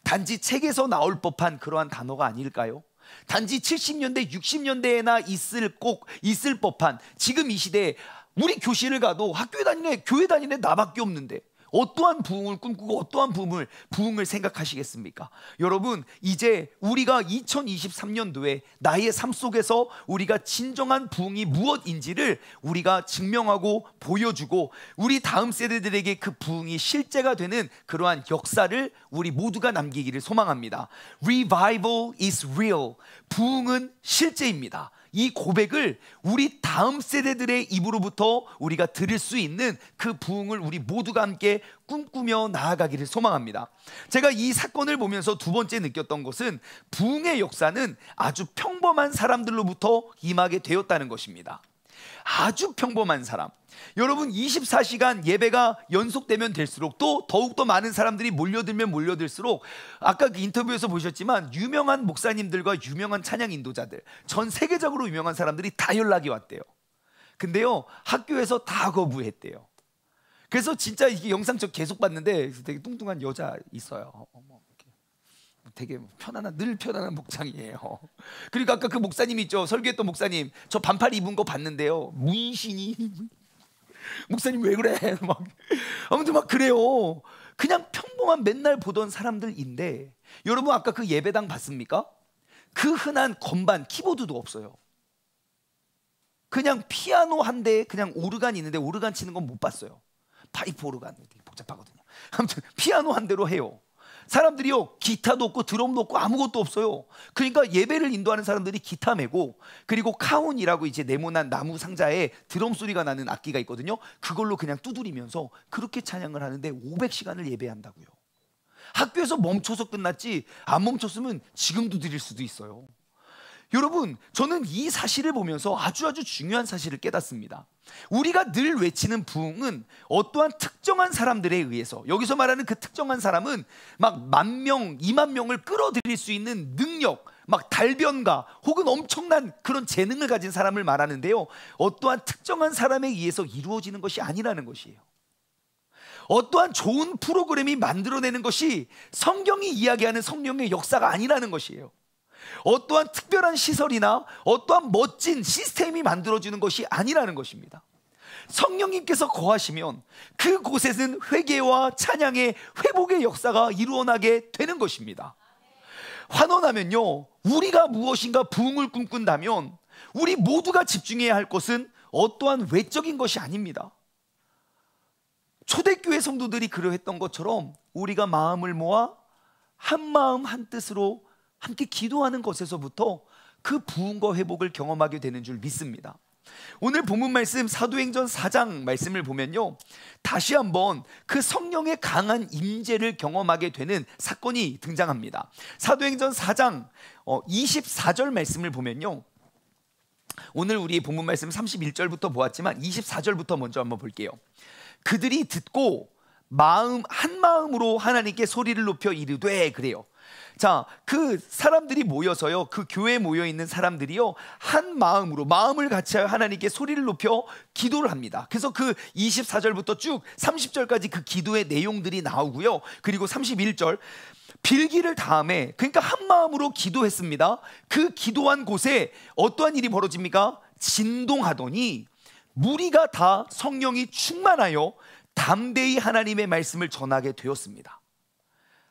단지 책에서 나올 법한 그러한 단어가 아닐까요? 단지 70년대 60년대에나 꼭 있을 법한, 지금 이 시대에 우리 교실을 가도 학교에 다니네, 교회 다니네 나밖에 없는데 어떠한 부흥을 꿈꾸고 어떠한 부흥을 생각하시겠습니까? 여러분, 이제 우리가 2023년도에 나의 삶 속에서 우리가 진정한 부흥이 무엇인지를 우리가 증명하고 보여주고 우리 다음 세대들에게 그 부흥이 실제가 되는 그러한 역사를 우리 모두가 남기기를 소망합니다. Revival is real. 부흥은 실제입니다. 이 고백을 우리 다음 세대들의 입으로부터 우리가 들을 수 있는 그 부흥을 우리 모두가 함께 꿈꾸며 나아가기를 소망합니다. 제가 이 사건을 보면서 두 번째 느꼈던 것은 부흥의 역사는 아주 평범한 사람들로부터 임하게 되었다는 것입니다. 아주 평범한 사람. 여러분, 24시간 예배가 연속되면 될수록 또 더욱더 많은 사람들이 몰려들수록 아까 그 인터뷰에서 보셨지만 유명한 목사님들과 유명한 찬양 인도자들, 전 세계적으로 유명한 사람들이 다 연락이 왔대요. 근데요, 학교에서 다 거부했대요. 그래서 진짜 이게 영상 저 계속 봤는데 되게 뚱뚱한 여자 있어요. 되게 늘 편안한 목장이에요. 그리고 아까 그 목사님 있죠, 설교했던 목사님, 저 반팔 입은 거 봤는데요, 문신이 목사님 왜 그래? 아무튼 막 그래요. 그냥 평범한 맨날 보던 사람들인데, 여러분 아까 그 예배당 봤습니까? 그 흔한 건반, 키보드도 없어요. 그냥 피아노 한 대에 그냥 오르간 있는데 오르간 치는 건 못 봤어요. 파이프 오르간, 되게 복잡하거든요. 아무튼 피아노 한 대로 해요. 사람들이요, 기타도 없고 드럼도 없고 아무것도 없어요. 그러니까 예배를 인도하는 사람들이 기타 메고, 그리고 카운이라고 이제 네모난 나무 상자에 드럼 소리가 나는 악기가 있거든요. 그걸로 그냥 두드리면서 그렇게 찬양을 하는데 500시간을 예배한다고요. 학교에서 멈춰서 끝났지 안 멈췄으면 지금도 드릴 수도 있어요. 여러분, 저는 이 사실을 보면서 아주 중요한 사실을 깨닫습니다. 우리가 늘 외치는 부흥은 어떠한 특정한 사람들에 의해서, 여기서 말하는 그 특정한 사람은 막 10,000명, 20,000명을 끌어들일 수 있는 능력, 막 달변가 혹은 엄청난 그런 재능을 가진 사람을 말하는데요, 어떠한 특정한 사람에 의해서 이루어지는 것이 아니라는 것이에요. 어떠한 좋은 프로그램이 만들어내는 것이 성경이 이야기하는 성령의 역사가 아니라는 것이에요. 어떠한 특별한 시설이나 어떠한 멋진 시스템이 만들어지는 것이 아니라는 것입니다. 성령님께서 거하시면 그곳에는 회개와 찬양의 회복의 역사가 일어나게 되는 것입니다. 환원하면요, 우리가 무엇인가 부흥을 꿈꾼다면 우리 모두가 집중해야 할 것은 어떠한 외적인 것이 아닙니다. 초대교회 성도들이 그러했던 것처럼 우리가 마음을 모아 한 마음 한 뜻으로 함께 기도하는 것에서부터 그 부흥과 회복을 경험하게 되는 줄 믿습니다. 오늘 본문 말씀 사도행전 4장 말씀을 보면요, 다시 한번 그 성령의 강한 임재를 경험하게 되는 사건이 등장합니다. 사도행전 4장 24절 말씀을 보면요, 오늘 우리 본문 말씀 31절부터 보았지만 24절부터 먼저 한번 볼게요. 그들이 듣고 한 마음으로 하나님께 소리를 높여 이르되, 그래요. 자, 그 사람들이 모여서요, 그 교회에 모여 있는 사람들이요, 한 마음으로 마음을 같이하여 하나님께 소리를 높여 기도를 합니다. 그래서 그 24절부터 쭉 30절까지 그 기도의 내용들이 나오고요, 그리고 31절 빌기를 다음에, 그러니까 한 마음으로 기도했습니다. 그 기도한 곳에 어떠한 일이 벌어집니까? 진동하더니 무리가 다 성령이 충만하여 담대히 하나님의 말씀을 전하게 되었습니다.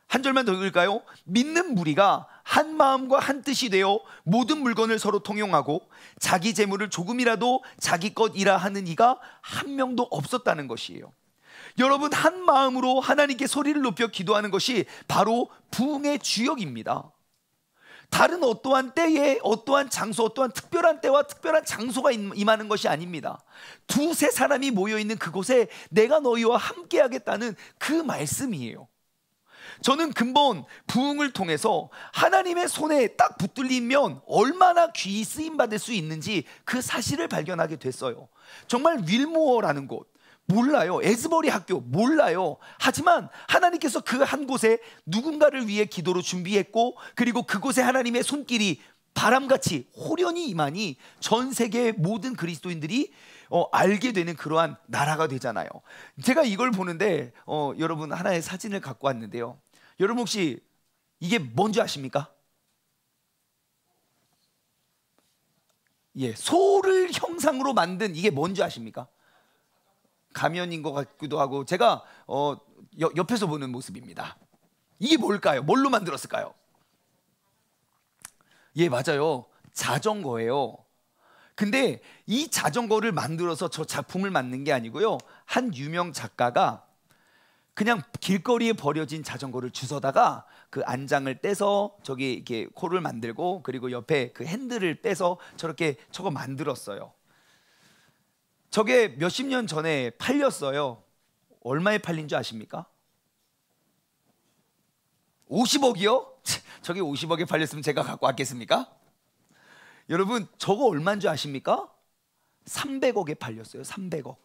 한 절만 더 읽을까요? 믿는 무리가 한 마음과 한 뜻이 되어 모든 물건을 서로 통용하고 자기 재물을 조금이라도 자기 것이라 하는 이가 한 명도 없었다는 것이에요. 여러분, 한 마음으로 하나님께 소리를 높여 기도하는 것이 바로 부흥의 주역입니다. 다른 어떠한 때에 어떠한 장소, 어떠한 특별한 때와 특별한 장소가 임하는 것이 아닙니다. 두세 사람이 모여있는 그곳에 내가 너희와 함께 하겠다는 그 말씀이에요. 저는 근본 부흥을 통해서 하나님의 손에 딱 붙들리면 얼마나 귀히 쓰임받을 수 있는지 그 사실을 발견하게 됐어요. 정말 윌모어라는 곳, 몰라요. 에스버리 학교 몰라요. 하지만 하나님께서 그 한 곳에 누군가를 위해 기도로 준비했고, 그리고 그곳에 하나님의 손길이 바람같이 호련히 임하니 전 세계의 모든 그리스도인들이 알게 되는 그러한 나라가 되잖아요. 제가 이걸 보는데 여러분, 하나의 사진을 갖고 왔는데요. 여러분 혹시 이게 뭔지 아십니까? 예, 소를 형상으로 만든 이게 뭔지 아십니까? 가면인 것 같기도 하고, 제가 옆에서 보는 모습입니다. 이게 뭘까요? 뭘로 만들었을까요? 예, 맞아요. 자전거예요. 근데 이 자전거를 만들어서 저 작품을 만든 게 아니고요, 한 유명 작가가 그냥 길거리에 버려진 자전거를 주워다가 그 안장을 떼서 저기 이렇게 코를 만들고, 그리고 옆에 그 핸들을 떼서 저렇게 저거 만들었어요. 저게 몇십 년 전에 팔렸어요. 얼마에 팔린 줄 아십니까? 50억이요? 저게 50억에 팔렸으면 제가 갖고 왔겠습니까? 여러분, 저거 얼마인 줄 아십니까? 300억에 팔렸어요. 300억.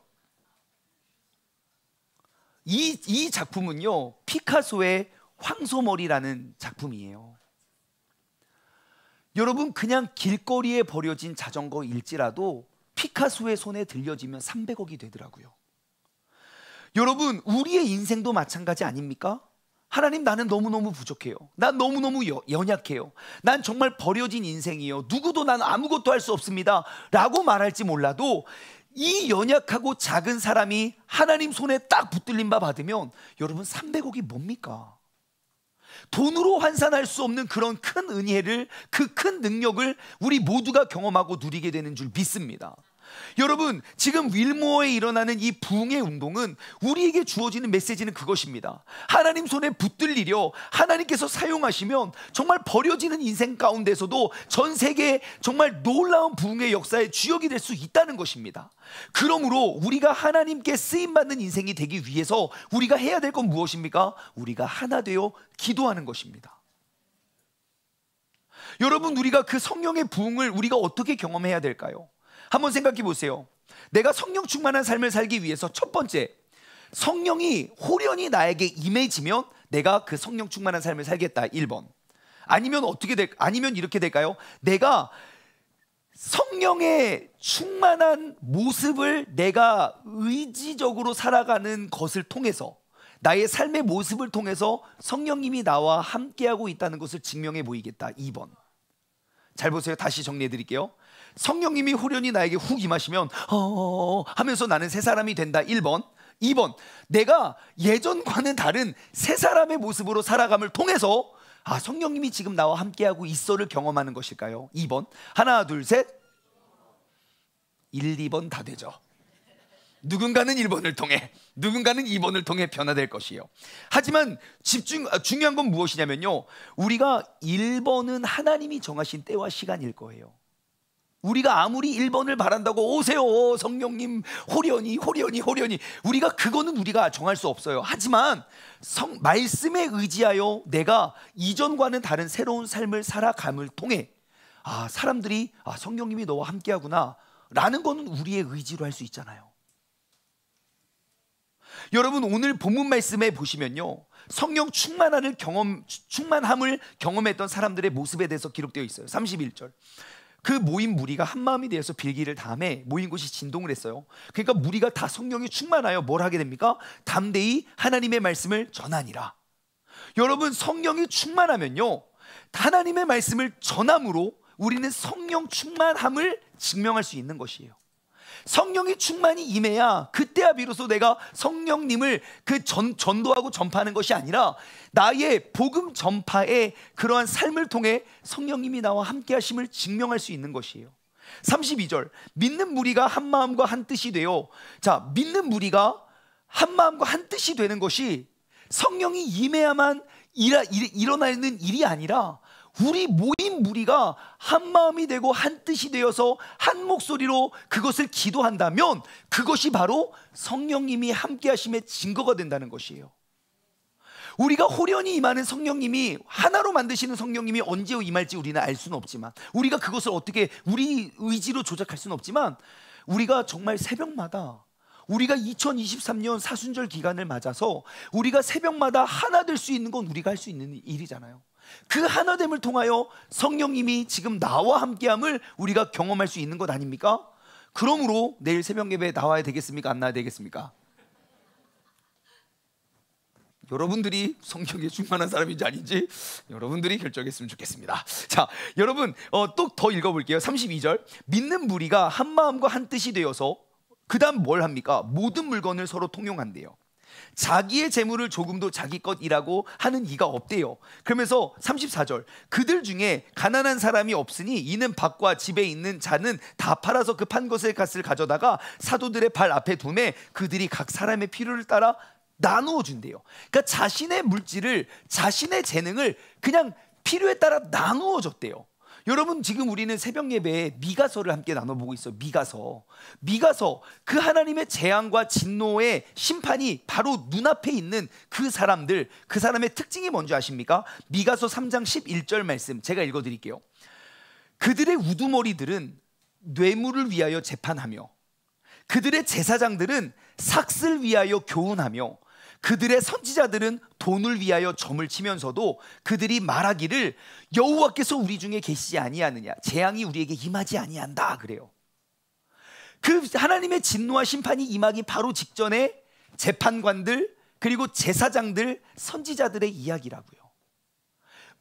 이 작품은요, 피카소의 황소머리라는 작품이에요. 여러분, 그냥 길거리에 버려진 자전거일지라도 피카소의 손에 들려지면 300억이 되더라고요. 여러분, 우리의 인생도 마찬가지 아닙니까? 하나님, 나는 너무너무 부족해요. 난 너무너무 연약해요. 난 정말 버려진 인생이에요. 누구도 난 아무것도 할 수 없습니다 라고 말할지 몰라도, 이 연약하고 작은 사람이 하나님 손에 딱 붙들림 바 받으면 여러분, 300억이 뭡니까? 돈으로 환산할 수 없는 그런 큰 은혜를, 그 큰 능력을 우리 모두가 경험하고 누리게 되는 줄 믿습니다. 여러분, 지금 윌모어에 일어나는 이 부흥의 운동은 우리에게 주어지는 메시지는 그것입니다. 하나님 손에 붙들리려 하나님께서 사용하시면 정말 버려지는 인생 가운데서도 전 세계에 정말 놀라운 부흥의 역사의 주역이 될 수 있다는 것입니다. 그러므로 우리가 하나님께 쓰임받는 인생이 되기 위해서 우리가 해야 될 건 무엇입니까? 우리가 하나 되어 기도하는 것입니다. 여러분, 우리가 그 성령의 부흥을 우리가 어떻게 경험해야 될까요? 한번 생각해 보세요. 내가 성령 충만한 삶을 살기 위해서 첫 번째, 성령이 호련히 나에게 임해지면 내가 그 성령 충만한 삶을 살겠다. 1번. 아니면 이렇게 될까요? 내가 성령의 충만한 모습을 내가 의지적으로 살아가는 것을 통해서, 나의 삶의 모습을 통해서 성령님이 나와 함께하고 있다는 것을 증명해 보이겠다. 2번. 잘 보세요. 다시 정리해 드릴게요. 성령님이 호련히 나에게 훅 임하시면 하면서 나는 새 사람이 된다. 1번. 2번, 내가 예전과는 다른 새 사람의 모습으로 살아감을 통해서 성령님이 지금 나와 함께하고 있어를 경험하는 것일까요? 2번. 하나 둘 셋. 1, 2번 다 되죠. 누군가는 1번을 통해, 누군가는 2번을 통해 변화될 것이에요. 하지만 중요한 건 무엇이냐면요, 우리가 1번은 하나님이 정하신 때와 시간일 거예요. 우리가 아무리 1번을 바란다고 오세요 성령님 호련히 우리가 그거는 우리가 정할 수 없어요. 하지만 말씀에 의지하여 내가 이전과는 다른 새로운 삶을 살아감을 통해 사람들이 성령님이 너와 함께하구나 라는 거는 우리의 의지로 할 수 있잖아요. 여러분, 오늘 본문 말씀에 보시면요, 성령 충만함을 경험했던 사람들의 모습에 대해서 기록되어 있어요. 31절. 그 모인 무리가 한 마음이 되어서 빌기를 다음에 모인 곳이 진동을 했어요. 그러니까 무리가 다 성령이 충만하여 뭘 하게 됩니까? 담대히 하나님의 말씀을 전하니라. 여러분, 성령이 충만하면요, 하나님의 말씀을 전함으로 우리는 성령 충만함을 증명할 수 있는 것이에요. 성령이 충만히 임해야 그때야 비로소 내가 성령님을 전도하고 전파하는 것이 아니라 나의 복음 전파의 그러한 삶을 통해 성령님이 나와 함께 하심을 증명할 수 있는 것이에요. 32절, 믿는 무리가 한 마음과 한 뜻이 되어, 믿는 무리가 한 마음과 한 뜻이 되는 것이 성령이 임해야만 일어나는 일이 아니라 우리 모인 무리가 한 마음이 되고 한 뜻이 되어서 한 목소리로 그것을 기도한다면 그것이 바로 성령님이 함께 하심의 증거가 된다는 것이에요. 우리가 호련히 임하는 성령님이, 하나로 만드시는 성령님이 언제 임할지 우리는 알 수는 없지만, 우리가 그것을 어떻게 우리 의지로 조작할 수는 없지만, 우리가 정말 새벽마다 우리가 2023년 사순절 기간을 맞아서 우리가 새벽마다 하나 될 수 있는 건 우리가 할 수 있는 일이잖아요. 그 하나됨을 통하여 성령님이 지금 나와 함께함을 우리가 경험할 수 있는 것 아닙니까? 그러므로 내일 새벽 예배에 나와야 되겠습니까? 안 나와야 되겠습니까? 여러분들이 성령에 충만한 사람인지 아닌지 여러분들이 결정했으면 좋겠습니다. 자, 여러분 또 더 읽어볼게요. 32절, 믿는 무리가 한 마음과 한 뜻이 되어서 그 다음 뭘 합니까? 모든 물건을 서로 통용한대요. 자기의 재물을 조금도 자기 것이라고 하는 이가 없대요. 그러면서 34절, 그들 중에 가난한 사람이 없으니 이는 밭과 집에 있는 자는 다 팔아서 그 판 것의 값을 가져다가 사도들의 발 앞에 두매 그들이 각 사람의 필요를 따라 나누어 준대요. 그러니까 자신의 물질을, 자신의 재능을 그냥 필요에 따라 나누어 줬대요. 여러분, 지금 우리는 새벽 예배에 미가서를 함께 나눠보고 있어요. 미가서, 그 하나님의 재앙과 진노의 심판이 바로 눈앞에 있는 그 사람들, 그 사람의 특징이 뭔지 아십니까? 미가서 3장 11절 말씀 제가 읽어드릴게요. 그들의 우두머리들은 뇌물을 위하여 재판하며 그들의 제사장들은 삭슬 위하여 교훈하며 그들의 선지자들은 돈을 위하여 점을 치면서도 그들이 말하기를 여호와께서 우리 중에 계시지 아니하느냐, 재앙이 우리에게 임하지 아니한다 그래요. 그 하나님의 진노와 심판이 임하기 바로 직전에 재판관들 그리고 제사장들, 선지자들의 이야기라고요.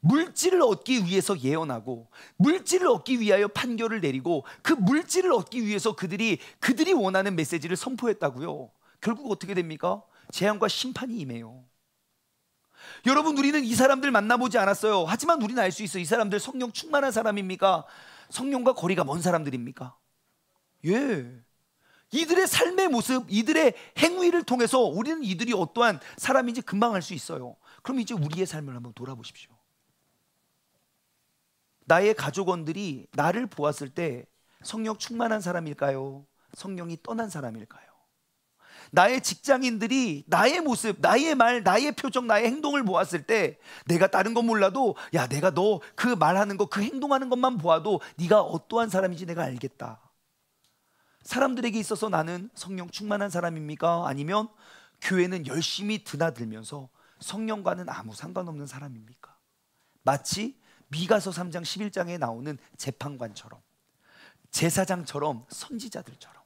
물질을 얻기 위해서 예언하고 물질을 얻기 위하여 판결을 내리고 그 물질을 얻기 위해서 그들이 원하는 메시지를 선포했다고요. 결국 어떻게 됩니까? 재앙과 심판이 임해요. 여러분, 우리는 이 사람들 만나보지 않았어요. 하지만 우리는 알 수 있어요. 이 사람들 성령 충만한 사람입니까? 성령과 거리가 먼 사람들입니까? 예. 이들의 삶의 모습, 이들의 행위를 통해서 우리는 이들이 어떠한 사람인지 금방 알 수 있어요. 그럼 이제 우리의 삶을 한번 돌아보십시오. 나의 가족원들이 나를 보았을 때 성령 충만한 사람일까요? 성령이 떠난 사람일까요? 나의 직장인들이 나의 모습, 나의 말, 나의 표정, 나의 행동을 보았을 때 내가 다른 건 몰라도 야, 내가 너 그 말하는 거, 그 행동하는 것만 보아도 네가 어떠한 사람인지 내가 알겠다. 사람들에게 있어서 나는 성령 충만한 사람입니까? 아니면 교회는 열심히 드나들면서 성령과는 아무 상관없는 사람입니까? 마치 미가서 3장 11장에 나오는 재판관처럼, 제사장처럼, 선지자들처럼.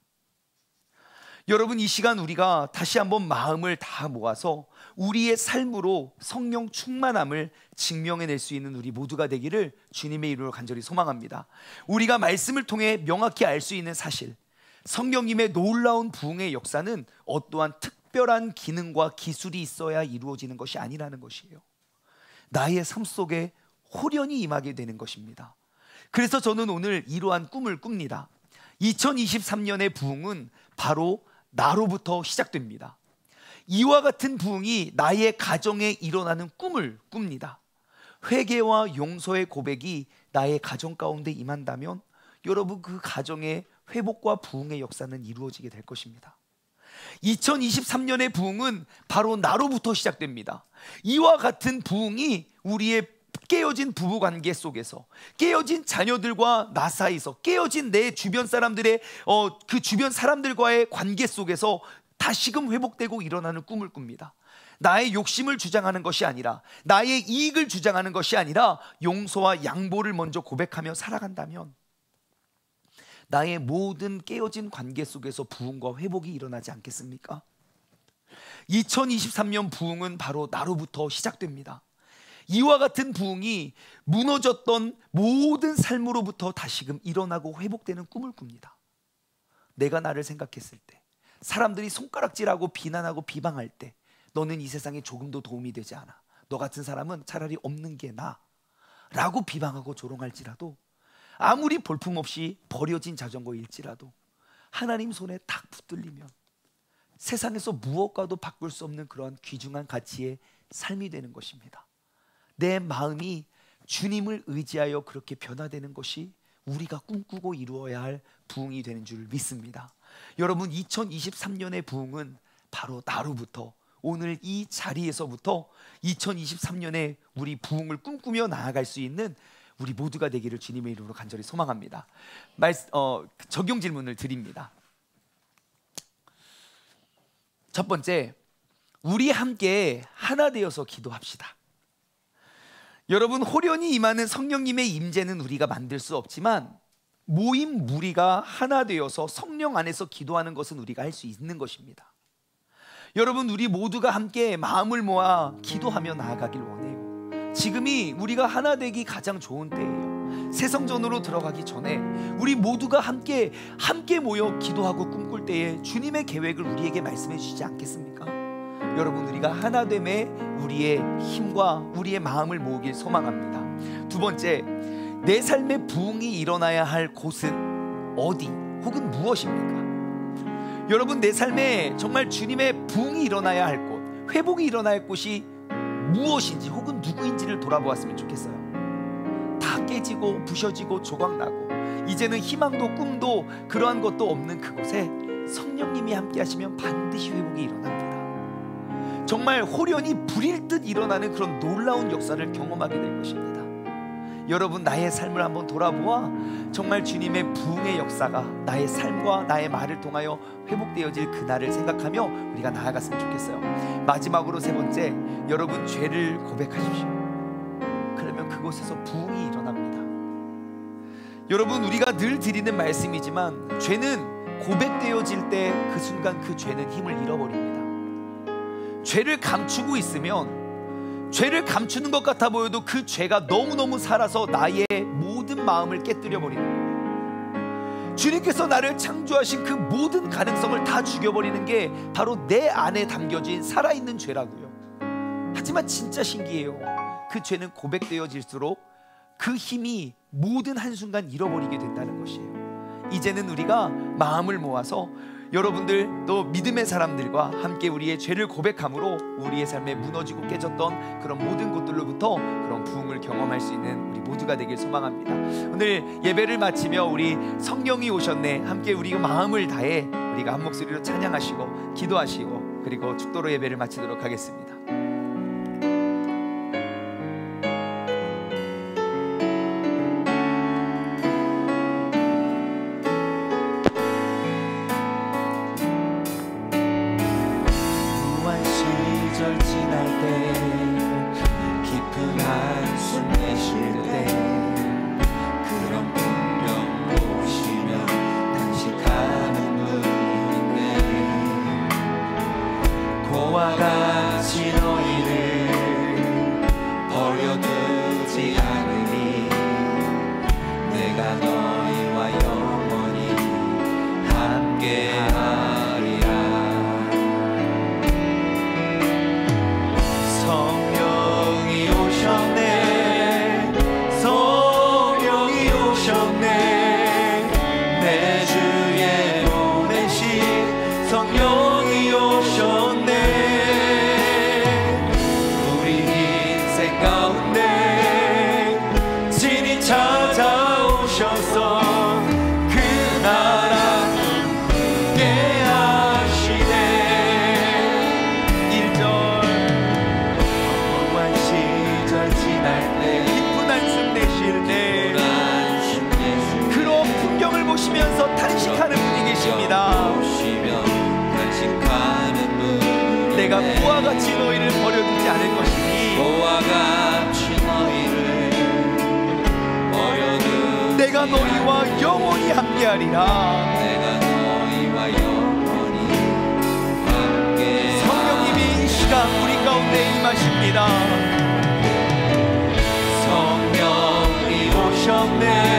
여러분, 이 시간 우리가 다시 한번 마음을 다 모아서 우리의 삶으로 성령 충만함을 증명해낼 수 있는 우리 모두가 되기를 주님의 이름으로 간절히 소망합니다. 우리가 말씀을 통해 명확히 알 수 있는 사실, 성령님의 놀라운 부흥의 역사는 어떠한 특별한 기능과 기술이 있어야 이루어지는 것이 아니라는 것이에요. 나의 삶 속에 호련히 임하게 되는 것입니다. 그래서 저는 오늘 이러한 꿈을 꿉니다. 2023년의 부흥은 바로 나로부터 시작됩니다. 이와 같은 부흥이 나의 가정에 일어나는 꿈을 꿉니다. 회개와 용서의 고백이 나의 가정 가운데 임한다면 여러분, 그 가정의 회복과 부흥의 역사는 이루어지게 될 것입니다. 2023년의 부흥은 바로 나로부터 시작됩니다. 이와 같은 부흥이 우리의 깨어진 부부관계 속에서, 깨어진 자녀들과 나 사이에서, 깨어진 내 주변 사람들의 그 주변 사람들과의 관계 속에서 다시금 회복되고 일어나는 꿈을 꿉니다. 나의 욕심을 주장하는 것이 아니라, 나의 이익을 주장하는 것이 아니라 용서와 양보를 먼저 고백하며 살아간다면 나의 모든 깨어진 관계 속에서 부흥과 회복이 일어나지 않겠습니까? 2023년 부흥은 바로 나로부터 시작됩니다. 이와 같은 부흥이 무너졌던 모든 삶으로부터 다시금 일어나고 회복되는 꿈을 꿉니다. 내가 나를 생각했을 때, 사람들이 손가락질하고 비난하고 비방할 때 너는 이 세상에 조금도 도움이 되지 않아, 너 같은 사람은 차라리 없는 게 나아 라고 비방하고 조롱할지라도, 아무리 볼품없이 버려진 자전거일지라도 하나님 손에 탁 붙들리면 세상에서 무엇과도 바꿀 수 없는 그러한 귀중한 가치의 삶이 되는 것입니다. 내 마음이 주님을 의지하여 그렇게 변화되는 것이 우리가 꿈꾸고 이루어야 할 부흥이 되는 줄 믿습니다. 여러분, 2023년의 부흥은 바로 나로부터, 오늘 이 자리에서부터 2023년에 우리 부흥을 꿈꾸며 나아갈 수 있는 우리 모두가 되기를 주님의 이름으로 간절히 소망합니다. 적용 질문을 드립니다. 첫 번째, 우리 함께 하나 되어서 기도합시다. 여러분, 호련히 임하는 성령님의 임재는 우리가 만들 수 없지만 모임 무리가 하나 되어서 성령 안에서 기도하는 것은 우리가 할 수 있는 것입니다. 여러분, 우리 모두가 함께 마음을 모아 기도하며 나아가길 원해요. 지금이 우리가 하나 되기 가장 좋은 때예요. 새 성전으로 들어가기 전에 우리 모두가 함께 모여 기도하고 꿈꿀 때에 주님의 계획을 우리에게 말씀해 주시지 않겠습니까? 여러분, 우리가 하나됨에 우리의 힘과 우리의 마음을 모으길 소망합니다. 두 번째, 내 삶의 부흥이 일어나야 할 곳은 어디 혹은 무엇입니까? 여러분, 내 삶에 정말 주님의 부흥이 일어나야 할 곳, 회복이 일어나야 할 곳이 무엇인지 혹은 누구인지를 돌아보았으면 좋겠어요. 다 깨지고 부셔지고 조각나고 이제는 희망도 꿈도 그러한 것도 없는 그곳에 성령님이 함께 하시면 반드시 회복이 일어납니다. 정말 호련히 불일 듯 일어나는 그런 놀라운 역사를 경험하게 될 것입니다. 여러분, 나의 삶을 한번 돌아보아 정말 주님의 부흥의 역사가 나의 삶과 나의 말을 통하여 회복되어질 그날을 생각하며 우리가 나아갔으면 좋겠어요. 마지막으로 세 번째, 여러분, 죄를 고백하십시오. 그러면 그곳에서 부흥이 일어납니다. 여러분, 우리가 늘 드리는 말씀이지만 죄는 고백되어질 때 그 순간 그 죄는 힘을 잃어버립니다. 죄를 감추고 있으면 죄를 감추는 것 같아 보여도 그 죄가 너무너무 살아서 나의 모든 마음을 깨뜨려 버리는 거예요. 주님께서 나를 창조하신 그 모든 가능성을 다 죽여버리는 게 바로 내 안에 담겨진 살아있는 죄라고요. 하지만 진짜 신기해요. 그 죄는 고백되어질수록 그 힘이 모든 한순간 잃어버리게 된다는 것이에요. 이제는 우리가 마음을 모아서 여러분들 또 믿음의 사람들과 함께 우리의 죄를 고백함으로 우리의 삶에 무너지고 깨졌던 그런 모든 곳들로부터 그런 부흥을 경험할 수 있는 우리 모두가 되길 소망합니다. 오늘 예배를 마치며 우리 성령이 오셨네 함께 우리가 마음을 다해 우리가 한 목소리로 찬양하시고 기도하시고 그리고 축도로 예배를 마치도록 하겠습니다. 내가 부와 같이 너희를 버려두지 않을 것이니 부와 같이 너희를 버려두지 내가 너희와 영원히 함께하리라. 내가 너희와 영원히 함께 성령님이 이 시간 우리 가운데 임하십니다. 성령이 오셨네.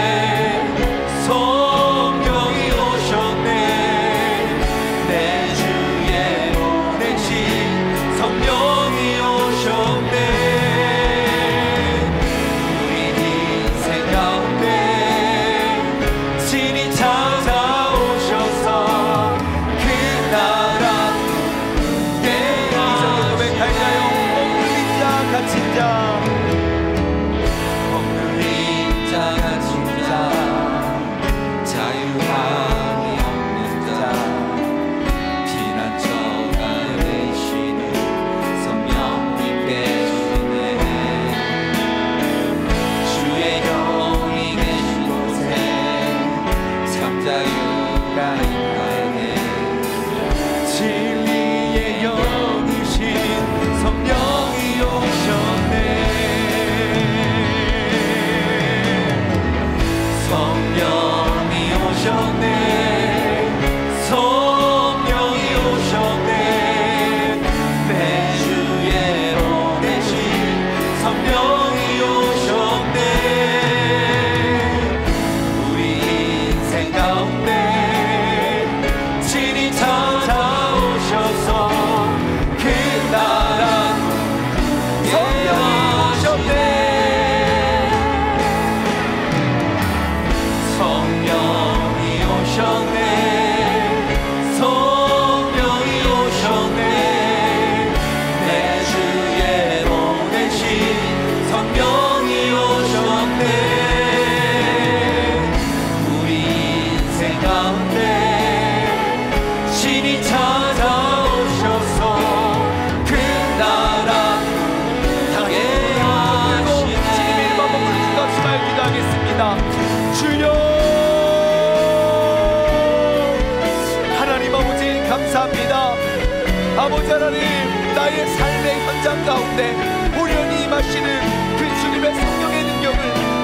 감사합니다. 아버지 하나님, 나의 삶의 현장 가운데 우연히 임하시는 그 주님의 성령의 능력을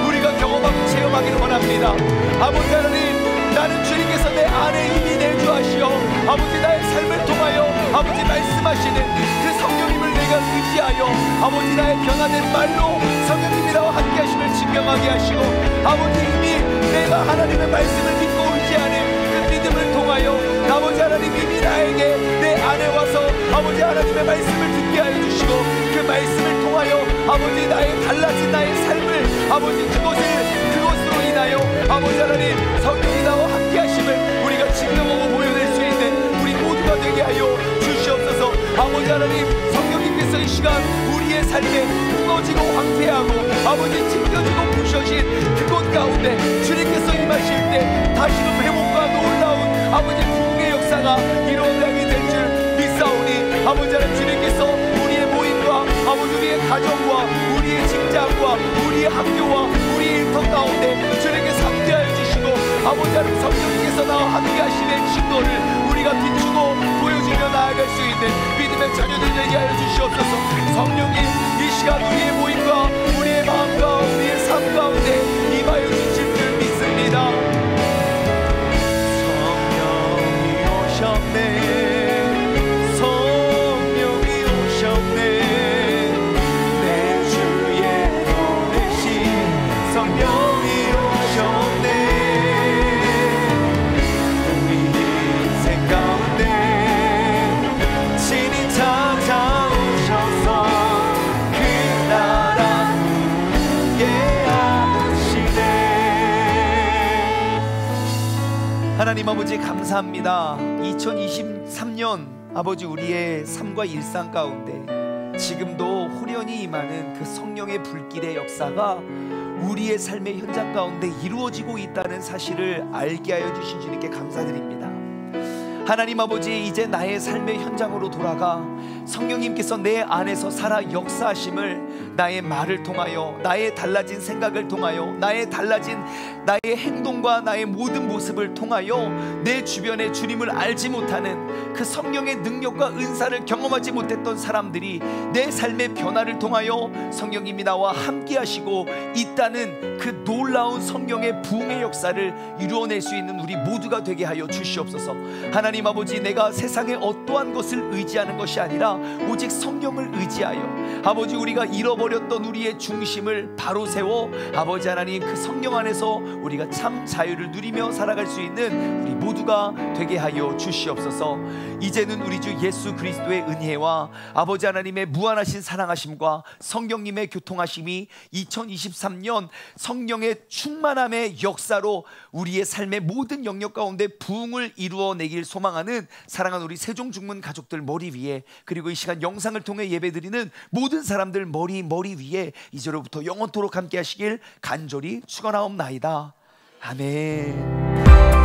우리가 경험하고 체험하기를 원합니다. 아버지 하나님, 나는 주님께서 내 안에 힘이 내주하시어 아버지 나의 삶을 통하여 아버지 말씀하시는 그 성령님을 내가 의지하여 아버지 나의 변화된 말로 성령님이 나와 함께 하심을 증명하게 하시고 아버지 이미 내가 하나님의 말씀을 믿고 의지하는 그 믿음을 통하여 아버지 하나님 이미 나에게 내 안에 와서 아버지 하나님의 말씀을 듣게 하여 주시고 그 말씀을 통하여 아버지 나의 달라진 나의 삶을 아버지 그것으로 인하여 아버지 하나님 성령이 나와 함께 하심을 우리가 증명하고 보여낼 수 있는 우리 모두가 되게 하여 주시옵소서. 아버지 하나님, 성령님께서 이 시간 우리의 삶에 무너지고 황폐하고 아버지 찢겨지고 부셔진 그곳 가운데 주님께서 임하실 때 다시금 회복과 놀라운 아버지 부흥의 역사가 일어나게 될 줄 믿사오니 아버지 하나님, 주님께서 우리의 모임과 아버지 우리의 가정과 우리의 직장과 우리의 학교와 우리의 일터 가운데 주님께서 함께하여 주시고 아버지 하나님, 성령님께서 나와 함께 하시는 증거를 우리가 비추고 보여주며 나아갈 수 있는 믿음의 자녀들 되게 하여 주시옵소서. 성령님, 이 시간 우리의 모임과 우리의 마음과 우리의 삶 가운데 임하여 주실 줄 믿습니다. 성령이 오셨네. 하나님 아버지 감사합니다. 2023년 아버지 우리의 삶과 일상 가운데 지금도 호련히 임하는 그 성령의 불길의 역사가 우리의 삶의 현장 가운데 이루어지고 있다는 사실을 알게 하여 주신 주님께 감사드립니다. 하나님 아버지, 이제 나의 삶의 현장으로 돌아가 성령님께서 내 안에서 살아 역사하심을 나의 말을 통하여, 나의 달라진 생각을 통하여, 나의 달라진 나의 행동과 나의 모든 모습을 통하여 내 주변에 주님을 알지 못하는 그 성령의 능력과 은사를 경험하지 못했던 사람들이 내 삶의 변화를 통하여 성령님이 나와 함께 하시고 있다는 그 놀라운 성령의 부흥의 역사를 이루어낼 수 있는 우리 모두가 되게 하여 주시옵소서. 하나님 아버지, 내가 세상의 어떠한 것을 의지하는 것이 아니라 오직 성령을 의지하여 아버지 우리가 잃어버렸던 우리의 중심을 바로 세워 아버지 하나님 그 성령 안에서 우리가 참 자유를 누리며 살아갈 수 있는 우리 모두가 되게 하여 주시옵소서. 이제는 우리 주 예수 그리스도의 은혜와 아버지 하나님의 무한하신 사랑하심과 성령님의 교통하심이 2023년 성령의 충만함의 역사로 우리의 삶의 모든 영역 가운데 부흥을 이루어내길 소망하는 사랑하는 우리 세종중문 가족들 머리 위에, 그리고 이 시간 영상을 통해 예배드리는 모든 사람들 머리 위에 이제로부터 영원토록 함께 하시길 간절히 축원하옵나이다. 아멘.